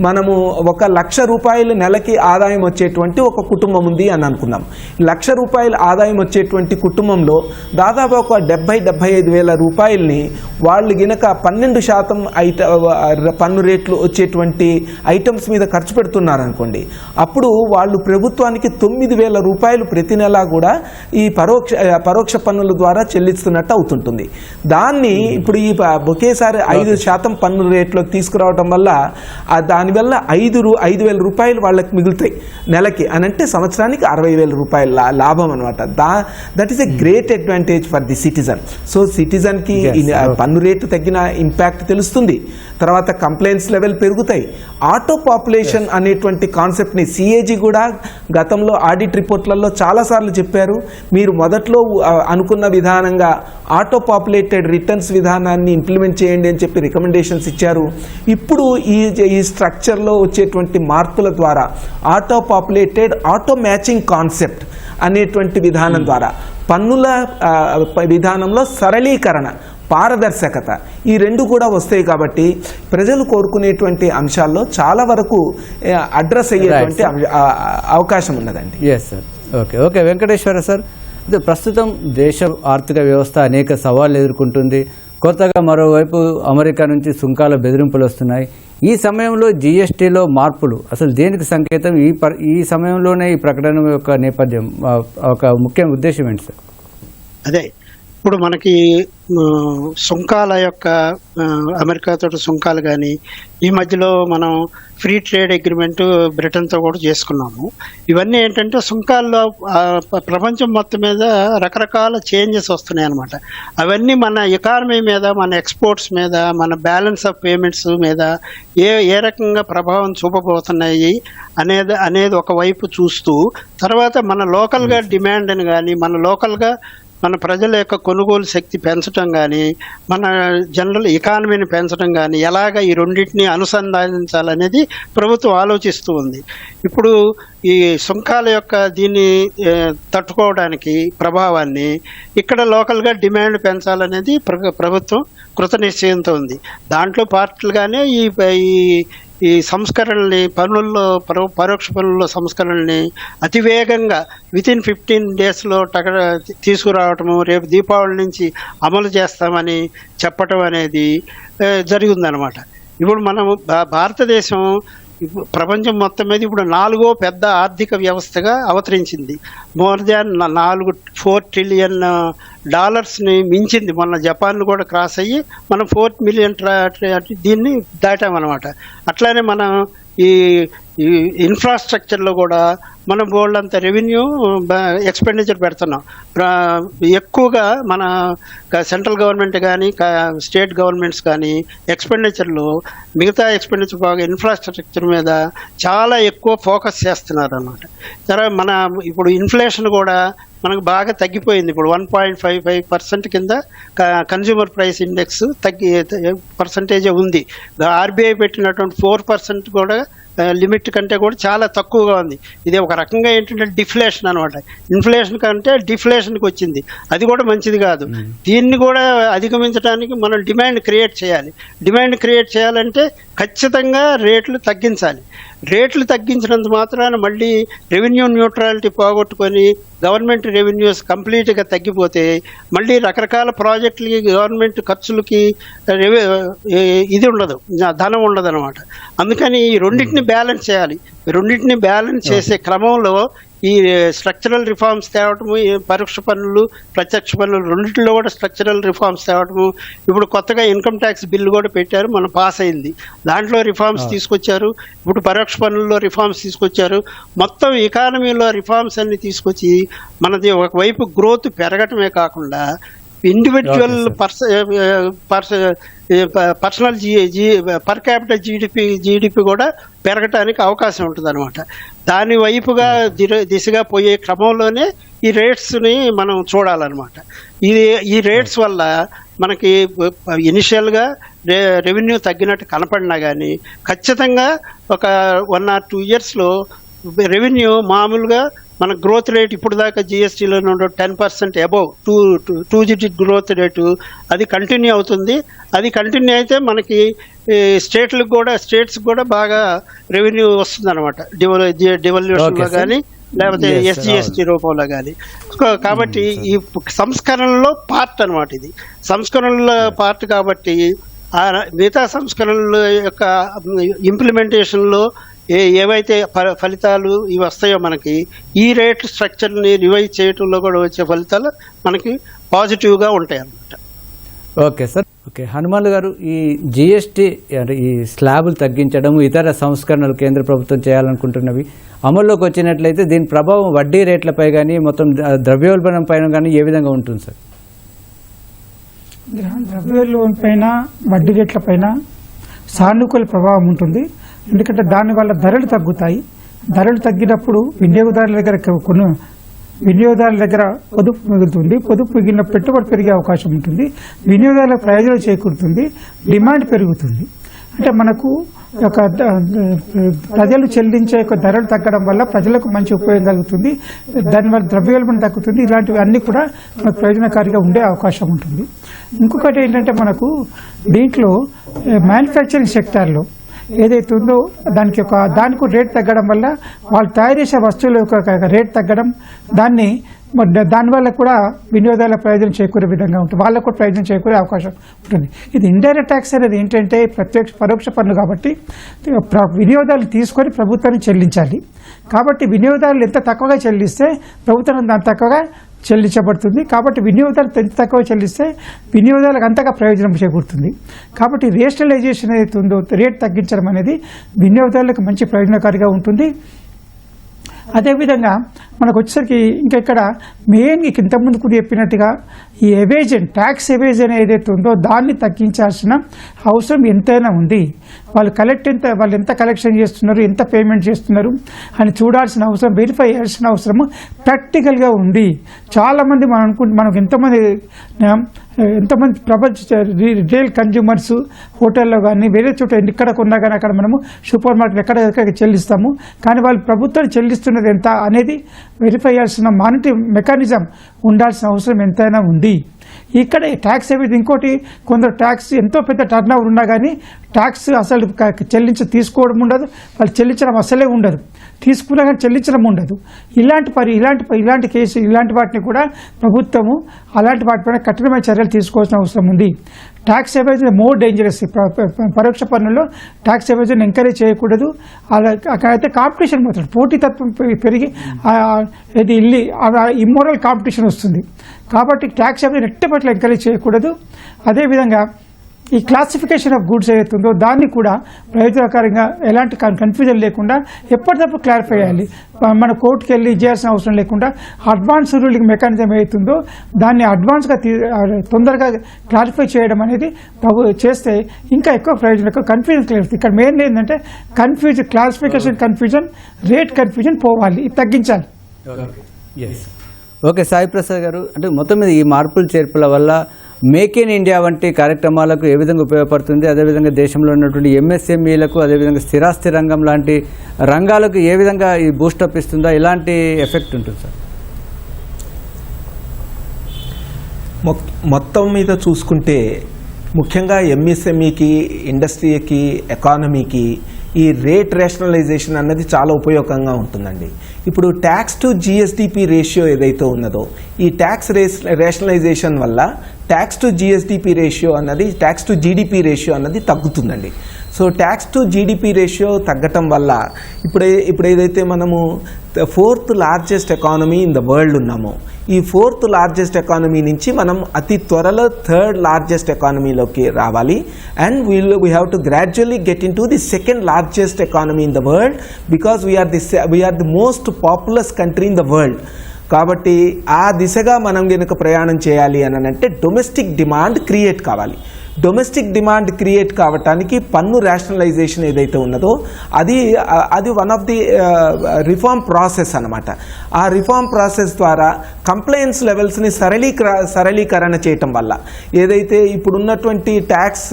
మనము 1,00,000 రూపాయలు నెలకి ఆదాయం వచ్చేటువంటి ఒక కుటుంబం ఉంది అని అనుకుందాం. 1,00,000 రూపాయలు ఆదాయం వచ్చేటువంటి కుటుంబంలో దాదాపు ఒక 70-75 వేల రూపాయలని వాళ్ళు గినక 12% పన్ను రేట్లు వచ్చేటువంటి ఐటమ్స్ మీద ఖర్చు పెడుతున్నారనుకోండి. అప్పుడు వాళ్ళు ప్రభుత్వానికి 9,000 రూపాయలు ప్రతి నెల కూడా ఈ పరోక్ష పన్నుల ద్వారా చెల్లిస్తున్నట్టు అవుతుంటుంది. దాన్ని ఇప్పుడు ఈ ఒకేసారి 5% పన్ను రేట్లోకి తీసుకురావడం వల్ల దానివల్ల 5,000 రూపాయలు వాళ్ళకి మిగులుతాయి నెలకి అని అంటే సంవత్సరానికి 60,000 రూపాయల లాభం అనమాట. That is a great advantage for the citizen. So సిటిజన్కి పన్ను రేటు తగ్గిన ఇంపాక్ట్ తెలుస్తుంది. తర్వాత కంప్లైంట్స్ లెవెల్ పెరుగుతాయి. ఆటో పాపులేషన్ అనేటువంటి కాన్సెప్ట్ని సిఏజీ కూడా గతంలో ఆడిట్ రిపోర్ట్లలో చాలాసార్లు చెప్పారు. మీరు మొదట్లో అనుకున్న విధానంగా ఆటో పాపులేటెడ్ రిటర్న్స్ విధానాన్ని ఇంప్లిమెంట్ చేయండి అని చెప్పి రికమెండేషన్స్ ఇచ్చారు. ఇప్పుడు ఈ స్ట్రక్చర్లో వచ్చేటువంటి మార్పుల ద్వారా ఆటో మ్యాచింగ్ కాన్సెప్ట్ అనేటువంటి విధానం ద్వారా పన్నుల విధానంలో సరళీకరణ, పారదర్శకత ఈ రెండు కూడా వస్తాయి. కాబట్టి ప్రజలు కోరుకునేటువంటి అంశాల్లో చాలా వరకు అడ్రస్ అయ్యేటువంటి అవకాశం ఉన్నదండి. Yes sir. Okay Venkateswara sir, ప్రస్తుతం దేశ ఆర్థిక వ్యవస్థ అనేక సవాళ్లు ఎదుర్కొంటుంది. కొత్తగా మరోవైపు అమెరికా నుంచి సుంకాల బెదిరింపులు వస్తున్నాయి. ఈ సమయంలో జీఎస్టీలో మార్పులు అసలు దేనికి సంకేతం? ఈ సమయంలోనే ఈ ప్రకటన యొక్క నేపథ్యం, ఒక ముఖ్య ఉద్దేశం ఏంటి సార్? అదే ఇప్పుడు మనకి సుంకాల యొక్క అమెరికాతో సుంకాలు కానీ, ఈ మధ్యలో మనం ఫ్రీ ట్రేడ్ అగ్రిమెంట్ బ్రిటన్తో కూడా చేసుకున్నాము. ఇవన్నీ ఏంటంటే సుంకాల్లో ప్రపంచం మొత్తం మీద రకరకాల చేంజెస్ వస్తున్నాయి అన్నమాట. అవన్నీ మన ఎకానమీ మీద, మన ఎక్స్పోర్ట్స్ మీద, మన బ్యాలెన్స్ ఆఫ్ పేమెంట్స్ మీద ఏ రకంగా ప్రభావం చూపబోతున్నాయి అనేది ఒకవైపు చూస్తూ, తర్వాత మన లోకల్గా డిమాండ్ని కానీ, మన ప్రజల యొక్క కొనుగోలు శక్తి పెంచడం కానీ, మన జనరల్ ఎకానమీని పెంచడం కానీ, ఎలాగ ఈ రెండింటిని అనుసంధానించాలనేది ప్రభుత్వం ఆలోచిస్తూ ఉంది. ఇప్పుడు ఈ సుంకాల యొక్క దీన్ని తట్టుకోవడానికి ప్రభావాన్ని ఇక్కడ లోకల్గా డిమాండ్ పెంచాలనేది ప్రభుత్వం కృతనిశ్చయంతో ఉంది. దాంట్లో పార్టీలుగానే ఈ సంస్కరణల్ని, పరోక్ష పన్నుల్లో సంస్కరణల్ని అతివేగంగా వితిన్ 15 డేస్లో తీసుకురావటము, రేపు దీపావళి నుంచి అమలు చేస్తామని చెప్పటం అనేది జరిగిందనమాట. ఇప్పుడు మనము భారతదేశం ప్రపంచం మొత్తం మీద ఇప్పుడు 4వ పెద్ద ఆర్థిక వ్యవస్థగా అవతరించింది. మోర్ దాన్ 4 ట్రిలియన్ డాలర్స్ని మించింది. మొన్న జపాన్ కూడా క్రాస్ అయ్యి మనం 4 మిలియన్ దీన్ని దాటామన్నమాట. అట్లానే మనం ఈ ఇన్ఫ్రాస్ట్రక్చర్లో కూడా మనం బోల్డంత రెవెన్యూ ఎక్స్పెండిచర్ పెడుతున్నాం. ఎక్కువగా మన సెంట్రల్ గవర్నమెంట్ కానీ, స్టేట్ గవర్నమెంట్స్ కానీ ఎక్స్పెండిచర్లు, మిగతా ఎక్స్పెండిచర్ బాగా ఇన్ఫ్రాస్ట్రక్చర్ మీద చాలా ఎక్కువ ఫోకస్ చేస్తున్నారు అన్నమాట. తర్వాత మన ఇప్పుడు ఇన్ఫ్లేషన్ కూడా మనకు బాగా తగ్గిపోయింది. ఇప్పుడు 1.55% కింద కన్జ్యూమర్ ప్రైస్ ఇండెక్స్ పర్సంటేజే ఉంది. ఆర్బీఐ పెట్టినటువంటి 4% కూడా లిమిట్ కంటే కూడా చాలా తక్కువగా ఉంది. ఇది ఒక రకంగా ఏంటంటే డిఫ్లేషన్ అనమాట. ఇన్ఫ్లేషన్ కంటే డిఫ్లేషన్కి వచ్చింది. అది కూడా మంచిది కాదు. దీన్ని కూడా అధిగమించడానికి మనం డిమాండ్ క్రియేట్ చేయాలి. డిమాండ్ క్రియేట్ చేయాలంటే ఖచ్చితంగా రేట్లు తగ్గించాలి. రేట్లు తగ్గించినంత మాత్రాన మళ్ళీ రెవెన్యూ న్యూట్రాలిటీ పోగొట్టుకొని గవర్నమెంట్ రెవెన్యూస్ కంప్లీట్గా తగ్గిపోతే మళ్ళీ రకరకాల ప్రాజెక్టులకి, గవర్నమెంట్ ఖర్చులకి ఇది ఉండదు, ధనం ఉండదు అనమాట. అందుకని ఈ రెండింటిని బ్యాలెన్స్ చేయాలి. రెండింటిని బ్యాలెన్స్ చేసే క్రమంలో ఈ స్ట్రక్చరల్ రిఫార్మ్స్ తేవటము, ఈ పరోక్ష పన్నులు ప్రత్యక్ష పన్నులు రెండింటిలో కూడా స్ట్రక్చరల్ రిఫార్మ్స్ తేవటము. ఇప్పుడు కొత్తగా ఇన్కమ్ ట్యాక్స్ బిల్లు కూడా పెట్టారు, మనం పాస్ అయింది. దాంట్లో రిఫార్మ్స్ తీసుకొచ్చారు. ఇప్పుడు పరోక్ష పన్నుల్లో రిఫార్మ్స్ తీసుకొచ్చారు. మొత్తం ఎకానమీలో రిఫార్మ్స్ అన్ని తీసుకొచ్చి మనది ఒకవైపు గ్రోత్ పెరగటమే కాకుండా individual personal per capital GDP కూడా పెరగటానికి అవకాశం ఉంటుంది అనమాట. దాని వైపుగా దిశగా పోయే క్రమంలోనే ఈ రేట్స్ని మనం చూడాలన్నమాట. ఈ రేట్స్ వల్ల మనకి ఇనిషియల్గా రెవెన్యూ తగ్గినట్టు కనపడినా కానీ ఖచ్చితంగా ఒక 1 or 2 yearsలో రెవెన్యూ మామూలుగా మన గ్రోత్ రేట్ ఇప్పుడు దాకా జిఎస్టీలో 10% అబౌవ్ 2 digit గ్రోత్ రేటు అది కంటిన్యూ అవుతుంది. అది కంటిన్యూ అయితే మనకి స్టేట్స్ కూడా బాగా రెవెన్యూ వస్తుంది అనమాట, డివల్యూషన్లో కానీ లేకపోతే ఎస్జిఎస్టీ రూపంలో కానీ. కాబట్టి ఈ సంస్కరణలో పార్ట్ అనమాట, ఇది సంస్కరణల పార్ట్. కాబట్టి మిగతా సంస్కరణల యొక్క ఇంప్లిమెంటేషన్లో ఏవైతే ఫలితాలు ఇవి వస్తాయో మనకి ఈ రేట్ స్ట్రక్చర్ని రివైజ్ చేయడంలో కూడా వచ్చే ఫలితాలు మనకి పాజిటివ్గా ఉంటాయి అన్నమాట. Okay sir. ఓకే, హనుమాన్ గారు, ఈ జిఎస్టీ అంటే ఈ స్లాబులు తగ్గించడం, ఇతర సంస్కరణలు కేంద్ర ప్రభుత్వం చేయాలనుకుంటున్నవి అమల్లోకి వచ్చినట్లయితే దీని ప్రభావం వడ్డీ రేట్లపై కానీ మొత్తం ద్రవ్యోల్బణం పైన కానీ ఏ విధంగా ఉంటుంది సార్? ద్రవ్యోల్బణం పైన, వడ్డీ రేట్ల పైన సానుకూల ప్రభావం ఉంటుంది. ఎందుకంటే దానివల్ల ధరలు తగ్గుతాయి. ధరలు తగ్గినప్పుడు వినియోగదారుల దగ్గర పొదుపు మిగులుతుంది. పొదుపు మిగిలిన పెట్టుబడి పెరిగే అవకాశం ఉంటుంది. వినియోగదారులకు ప్రయోజనం చేకూరుతుంది. డిమాండ్ పెరుగుతుంది. అంటే మనకు ఒక ప్రజలు చెల్లించే ధరలు తగ్గడం వల్ల ప్రజలకు మంచి ఉపయోగం కలుగుతుంది. దానివల్ల ద్రవ్యోల్బణం తగ్గుతుంది. ఇలాంటివి అన్నీ కూడా మనకు ప్రయోజనకారిగా ఉండే అవకాశం ఉంటుంది. ఇంకొకటి ఏంటంటే మనకు దీంట్లో మ్యానుఫ్యాక్చరింగ్ సెక్టార్లో ఏదైతే ఉందో దానికి రేట్ తగ్గడం వల్ల వాళ్ళు తయారు చేసే వస్తువుల యొక్క రేట్ తగ్గడం, దానివల్ల కూడా వినియోగదారుల ప్రయోజనం చేకూరే విధంగా ఉంటుంది. వాళ్ళకు కూడా ప్రయోజనం చేకూరే అవకాశం ఉంటుంది. ఇది ఇండైరెక్ట్ ట్యాక్స్ అనేది ఏంటంటే పరోక్ష పన్ను కాబట్టి వినియోగదారులు తీసుకొని ప్రభుత్వాన్ని చెల్లించాలి. కాబట్టి వినియోగదారులు ఎంత తక్కువగా చెల్లిస్తే ప్రభుత్వం అంత తక్కువగా చెల్లించబడుతుంది. కాబట్టి వినియోగదారులు ఎంత తక్కువ చెల్లిస్తే వినియోగదారులకు అంతగా ప్రయోజనం చేకూరుతుంది. కాబట్టి రేషనలైజేషన్ ఏదైతే ఉందో, రేట్ తగ్గించడం అనేది వినియోగదారులకు మంచి ప్రయోజనకారిగా ఉంటుంది. అదేవిధంగా మనకు వచ్చేసరికి ఇంకా ఇక్కడ మెయిన్ ఇంతకుముందు కూడా చెప్పినట్టుగా ఈ ఎవేజన్, ట్యాక్స్ ఎవేజన్ ఏదైతే ఉందో దాన్ని తగ్గించాల్సిన అవసరం ఎంతైనా ఉంది. వాళ్ళు ఎంత కలెక్షన్ చేస్తున్నారు, ఎంత పేమెంట్ చేస్తున్నారు అని చూడాల్సిన అవసరం, వెరిఫై చేయాల్సిన అవసరం ప్రాక్టికల్గా ఉంది. చాలామంది మనకు ఎంతమంది ప్రపంచ రిటైల్ కన్జ్యూమర్స్ హోటల్లో కానీ వేరే చోట ఎక్కడ కొన్నా కానీ అక్కడ మనము సూపర్ మార్కెట్ ఎక్కడ చెల్లిస్తాము. కానీ వాళ్ళు ప్రభుత్వాన్ని చెల్లిస్తున్నది ఎంత అనేది వెరిఫై చేయాల్సిన మానిటరింగ్ మెకానిజం ఉండాల్సిన అవసరం ఎంతైనా ఉంది. ఇక్కడ ట్యాక్స్ అనేది ఇంకోటి, కొందరు ట్యాక్స్ ఎంతో పెద్ద టర్న్ ఓవర్ ఉన్నా కానీ ట్యాక్స్ అసలు తీసుకోవడం ఉండదు, వాళ్ళు చెల్లించడం అసలే ఉండదు, తీసుకున్నా కానీ చెల్లించడం ఉండదు. ఇలాంటి కేసు, ఇలాంటి వాటిని కూడా ప్రభుత్వము అలాంటి వాటిపైన కఠినమైన చర్యలు తీసుకోవాల్సిన అవసరం ఉంది. Tax evasion more dangerous. పరోక్ష పన్నుల్లో ట్యాక్స్ ఎవేజన్ ఎంకరేజ్ చేయకూడదు. అక్కడైతే కాంపిటీషన్ పోతుంది, పోటీతత్వం పెరిగి ఇది ఇమ్మోరల్ కాంపిటీషన్ వస్తుంది. కాబట్టి ట్యాక్స్ ఎవేజన్ ఎట్టపట్ల ఎంకరేజ్ చేయకూడదు. అదేవిధంగా ఈ క్లాసిఫికేషన్ ఆఫ్ గూడ్స్ ఏదైతుందో దాన్ని కూడా ప్రయోజనకరంగా ఎలాంటి కన్ఫ్యూజన్ లేకుండా ఎప్పటికప్పుడు క్లారిఫై చేయాలి. మన కోర్టుకు వెళ్ళి చేయాల్సిన అవసరం లేకుండా అడ్వాన్స్ రూలింగ్ మెకానిజం ఏదైతుందో దాన్ని అడ్వాన్స్గా తొందరగా క్లారిఫై చేయడం అనేది చేస్తే ఇంకా ఎక్కువ ప్రయోజనం, కన్ఫ్యూజన్ క్లియర్. ఇక్కడ మెయిన్ ఏంటంటే క్లాసిఫికేషన్ కన్ఫ్యూజన్, రేట్ కన్ఫ్యూజన్ పోవాలి, ఇది తగ్గించాలి. ఓకే సాయి ప్రసాద్ గారు, అంటే మొత్తం మీద ఈ మార్పులు చేర్పుల వల్ల మేక్ ఇన్ ఇండియా వంటి కార్యక్రమాలకు ఏ విధంగా ఉపయోగపడుతుంది, అదేవిధంగా దేశంలో ఉన్నటువంటి ఎంఎస్ఎంఈలకు, అదేవిధంగా స్థిరాస్తి రంగం లాంటి రంగాలకు ఏ విధంగా ఈ బూస్టప్ ఇస్తుందా, ఎలాంటి ఎఫెక్ట్ ఉంటుంది సార్? మొత్తం మీద చూసుకుంటే ముఖ్యంగా ఎంఎస్ఎంఈకి, ఇండస్ట్రీకి, ఎకానమీకి ఈ రేట్ రేషనలైజేషన్ అన్నది చాలా ఉపయోగంగా ఉంటుందండి. ఇప్పుడు ట్యాక్స్ టు జిఎస్డిపి రేషియో ఏదైతే ఉన్నదో ఈ ట్యాక్స్ రేషనలైజేషన్ వల్ల ట్యాక్స్ టు జిఎస్డిపి రేషియో అన్నది, ట్యాక్స్ టు జీడిపి రేషియో అన్నది తగ్గుతుందండి. So tax to GDP ratio తగ్గటం వల్ల ఇప్పుడు ఏదైతే మనము 4th largest economy in the world ఉన్నామో, ఈ 4th లార్జెస్ట్ ఎకానమీ నుంచి మనం అతి త్వరలో 3rd లార్జెస్ట్ ఎకానమీలోకి రావాలి. And we have to gradually get in to the 2nd largest economy in the world, because we are the most populous country in the world. కాబట్టి ఆ దిశగా మనం కనుక ప్రయాణం చేయాలి అని అంటే డొమెస్టిక్ డిమాండ్ క్రియేట్ కావాలి. డొమెస్టిక్ డిమాండ్ క్రియేట్ కావటానికి పన్ను రేషనలైజేషన్ ఏదైతే ఉన్నదో అది one of the reform process అన్నమాట. ఆ రిఫార్మ్ ప్రాసెస్ ద్వారా కంప్లైన్స్ లెవెల్స్ని సరళీకరణ చేయటం వల్ల ఏదైతే ఇప్పుడున్నటువంటి ట్యాక్స్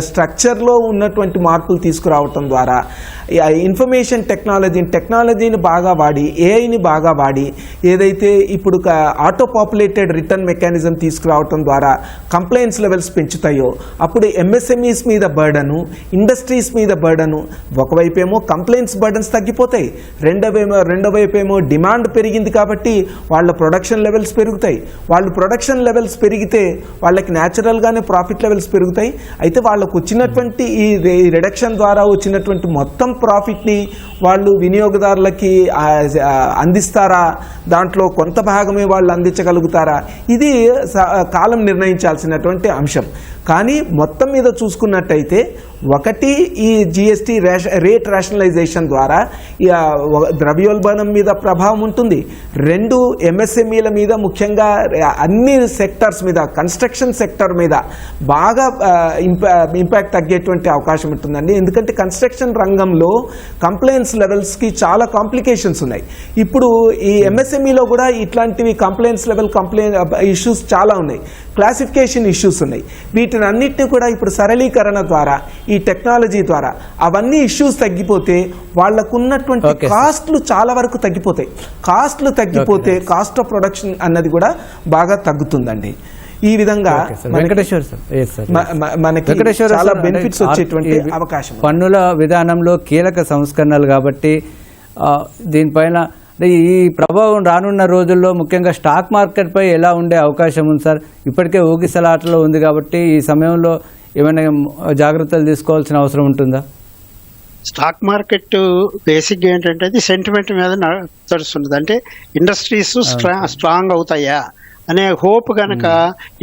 స్ట్రక్చర్లో ఉన్నటువంటి మార్పులు తీసుకురావటం ద్వారా ఇన్ఫర్మేషన్ టెక్నాలజీని బాగా వాడి, ఏఐని బాగా వాడి, ఏదైతే ఇప్పుడు ఆటో పాపులేటెడ్ రిటర్న్ మెకానిజం తీసుకురావటం ద్వారా కంప్లైన్స్ లెవెల్స్ పెంచుతాయో అప్పుడు ఎంఎస్ఎంఈస్ మీద బర్డను, ఇండస్ట్రీస్ మీద బర్డను, ఒకవైపేమో కంప్లైంట్స్ బర్డన్స్ తగ్గిపోతాయి, రెండో వైపేమో డిమాండ్ పెరిగింది కాబట్టి వాళ్ళ ప్రొడక్షన్ లెవెల్స్ పెరుగుతాయి. వాళ్ళు ప్రొడక్షన్ లెవెల్స్ పెరిగితే వాళ్ళకి న్యాచురల్గానే ప్రాఫిట్ లెవెల్స్ పెరుగుతాయి. అయితే వాళ్ళకు వచ్చినటువంటి ఈ రిడక్షన్ ద్వారా వచ్చినటువంటి మొత్తం ప్రాఫిట్ని వాళ్ళు వినియోగదారులకి అందిస్తారా, దాంట్లో కొంత భాగమే వాళ్ళు అందించగలుగుతారా, ఇది కాలం నిర్ణయించాల్సినటువంటి అంశం. కానీ మొత్తం మీద చూసుకున్నట్టయితే ఒకటి ఈ జిఎస్టీ రేట్ రేషనలైజేషన్ ద్వారా ద్రవ్యోల్బణం మీద ప్రభావం ఉంటుంది. 2 ఎంఎస్ఎంఈల మీద, ముఖ్యంగా అన్ని సెక్టర్స్ మీద, కన్స్ట్రక్షన్ సెక్టర్ మీద బాగా ఇంపాక్ట్ తగ్గేటువంటి అవకాశం ఉంటుందండి. ఎందుకంటే కన్స్ట్రక్షన్ రంగంలో కంప్లైంట్స్ లెవెల్స్కి చాలా కాంప్లికేషన్స్ ఉన్నాయి. ఇప్పుడు ఈ ఎంఎస్ఎంఈలో కూడా ఇట్లాంటివి కంప్లైంట్స్ లెవెల్ ఇష్యూస్ చాలా ఉన్నాయి, క్లాసిఫికేషన్ ఇష్యూస్ ఉన్నాయి. వీటిని అన్నిటిని కూడా ఇప్పుడు సరళీకరణ ద్వారా, ఈ టెక్నాలజీ ద్వారా అవన్నీ ఇష్యూస్ తగ్గిపోతే వాళ్లకు ఉన్నటువంటి కాస్ట్లు చాలా వరకు తగ్గిపోతాయి. కాస్ట్లు తగ్గిపోతే కాస్ట్ ఆఫ్ ప్రొడక్షన్ అన్నది కూడా బాగా తగ్గుతుందండి. ఈ విధంగా మనకి చాలా బెనిఫిట్స్ వచ్చేటువంటి అవకాశం. పన్నుల విధానంలో కీలక సంస్కరణలు కాబట్టి దీనిపైన ఈ ప్రభావం రానున్న రోజుల్లో ముఖ్యంగా స్టాక్ మార్కెట్పై ఎలా ఉండే అవకాశం ఉంది సార్? ఇప్పటికే ఊగిసలాటలో ఉంది కాబట్టి ఈ సమయంలో ఏమైనా జాగ్రత్తలు తీసుకోవాల్సిన అవసరం ఉంటుందా? స్టాక్ మార్కెట్ బేసిక్గా ఏంటంటే అది సెంటిమెంట్ మీద నడుస్తున్నది. అంటే ఇండస్ట్రీస్ స్ట్రాంగ్ అవుతాయా అనే హోప్ కనుక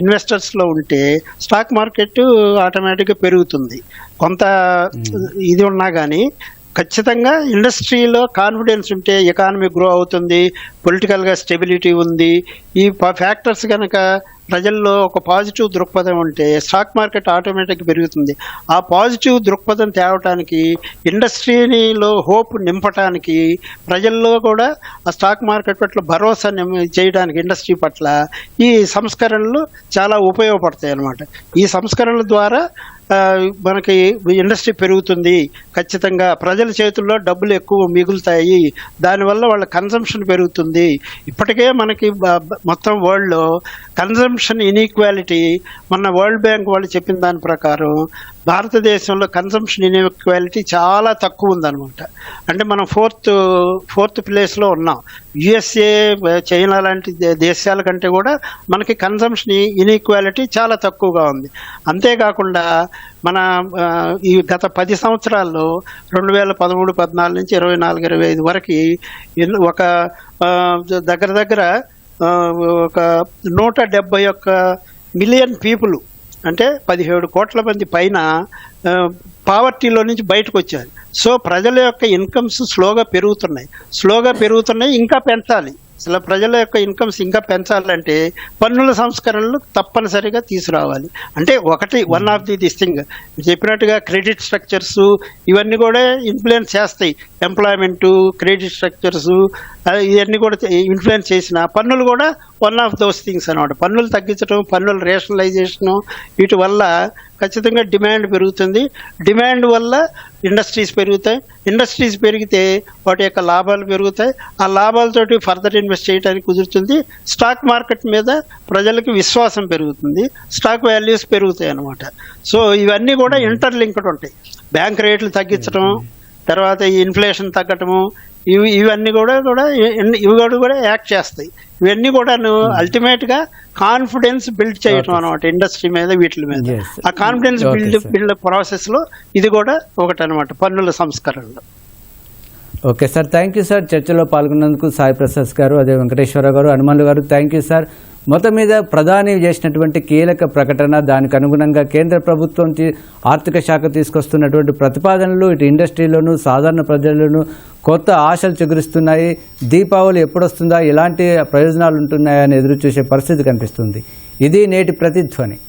ఇన్వెస్టర్స్లో ఉంటే స్టాక్ మార్కెట్ ఆటోమేటిక్గా పెరుగుతుంది. కొంత ఇది ఉన్నా కానీ ఖచ్చితంగా ఇండస్ట్రీలో కాన్ఫిడెన్స్ ఉంటే ఎకానమీ గ్రో అవుతుంది, పొలిటికల్గా స్టెబిలిటీ ఉంది. ఈ ఫ్యాక్టర్స్ కనుక ప్రజల్లో ఒక పాజిటివ్ దృక్పథం ఉంటే స్టాక్ మార్కెట్ ఆటోమేటిక్గా పెరుగుతుంది. ఆ పాజిటివ్ దృక్పథం తేవటానికి, ఇండస్ట్రీలో హోప్ నింపటానికి, ప్రజల్లో కూడా ఆ స్టాక్ మార్కెట్ పట్ల భరోసా చేయడానికి ఇండస్ట్రీ పట్ల ఈ సంస్కరణలు చాలా ఉపయోగపడతాయి అన్నమాట. ఈ సంస్కరణల ద్వారా మనకి ఇండస్ట్రీ పెరుగుతుంది, ఖచ్చితంగా ప్రజల చేతుల్లో డబ్బులు ఎక్కువ మిగులుతాయి, దానివల్ల వాళ్ళ కన్సంప్షన్ పెరుగుతుంది. ఇప్పటికే మనకి మొత్తం వరల్డ్లో కన్సంప్షన్ ఇన్ఈక్వాలిటీ, మొన్న వరల్డ్ బ్యాంక్ వాళ్ళు చెప్పిన దాని ప్రకారం భారతదేశంలో కన్సంప్షన్ ఇన్ఈక్వాలిటీ చాలా తక్కువ ఉందన్నమాట. అంటే మనం ఫోర్త్ ప్లేస్లో ఉన్నాం. యుఎస్ఏ, చైనా లాంటి దేశాల కంటే కూడా మనకి కన్సంప్షన్ ఇన్ఈక్వాలిటీ చాలా తక్కువగా ఉంది. అంతేకాకుండా మన ఈ గత 10 సంవత్సరాల్లో 2013, 14 నుంచి 24, 25 వరకు ఒక దగ్గర ఒక 171 మిలియన్ పీపుల్, అంటే 17 కోట్ల మంది పైన పావర్టీలో నుంచి బయటకు వచ్చారు. సో ప్రజల యొక్క ఇన్కమ్స్ స్లోగా పెరుగుతున్నాయి, ఇంకా పెంచాలి. అసలు ప్రజల యొక్క ఇన్కమ్స్ ఇంకా పెంచాలంటే పన్నుల సంస్కరణలు తప్పనిసరిగా తీసుకురావాలి. అంటే వన్ ఆఫ్ దిస్ థింగ్ చెప్పినట్టుగా క్రెడిట్ స్ట్రక్చర్స్ ఇవన్నీ కూడా ఇన్ఫ్లుయెన్స్ చేస్తాయి. ఎంప్లాయ్మెంటు, క్రెడిట్ స్ట్రక్చర్స్ ఇవన్నీ కూడా ఇన్ఫ్లుయెన్స్ చేసిన పన్నులు కూడా వన్ ఆఫ్ దోస్ థింగ్స్ అన్నమాట. పన్నులు తగ్గించడం, పన్నుల రేషనలైజేషను, వీటి వల్ల ఖచ్చితంగా డిమాండ్ పెరుగుతుంది. డిమాండ్ వల్ల ఇండస్ట్రీస్ పెరుగుతాయి. ఇండస్ట్రీస్ పెరిగితే వాటి యొక్క లాభాలు పెరుగుతాయి. ఆ లాభాలతోటి ఫర్దర్ ఇన్వెస్ట్ చేయడానికి కుదురుతుంది. స్టాక్ మార్కెట్ మీద ప్రజలకు విశ్వాసం పెరుగుతుంది, స్టాక్ వాల్యూస్ పెరుగుతాయి అన్నమాట. సో ఇవన్నీ కూడా ఇంటర్లింక్డ్ ఉంటాయి. బ్యాంక్ రేట్లు తగ్గించడం, తర్వాత ఈ ఇన్ఫ్లేషన్ తగ్గటము, ఇవన్నీ కూడా కూడా యాక్ట్ చేస్తాయి. ఇవన్నీ కూడా అల్టిమేట్ గా కాన్ఫిడెన్స్ బిల్డ్ చేయటం అనమాట ఇండస్ట్రీ మీద, వీటి మీద. Yes. ఆ confidence Okay, sir. Build process లో ఇది కూడా ఒకటి అనమాట పన్నుల సంస్కరణలో. Okay sir, thank you sir. చర్చలో పాల్గొన్నందుకు సాయి ప్రసాద్ గారు, అదే వెంకటేశ్వర గారు, హనుమన్లు గారు, థ్యాంక్ యూ సార్. మొత్తం మీద ప్రధాని చేసినటువంటి కీలక ప్రకటన, దానికి అనుగుణంగా కేంద్ర ప్రభుత్వం ఆర్థిక శాఖ తీసుకొస్తున్నటువంటి ప్రతిపాదనలు ఇటు ఇండస్ట్రీలోను సాధారణ ప్రజలను కొత్త ఆశలు చిగురిస్తున్నాయి. దీపావళి ఎప్పుడొస్తుందా, ఎలాంటి ప్రయోజనాలు ఉంటున్నాయని ఎదురు చూసే పరిస్థితి కనిపిస్తుంది. ఇది నేటి ప్రతిధ్వని.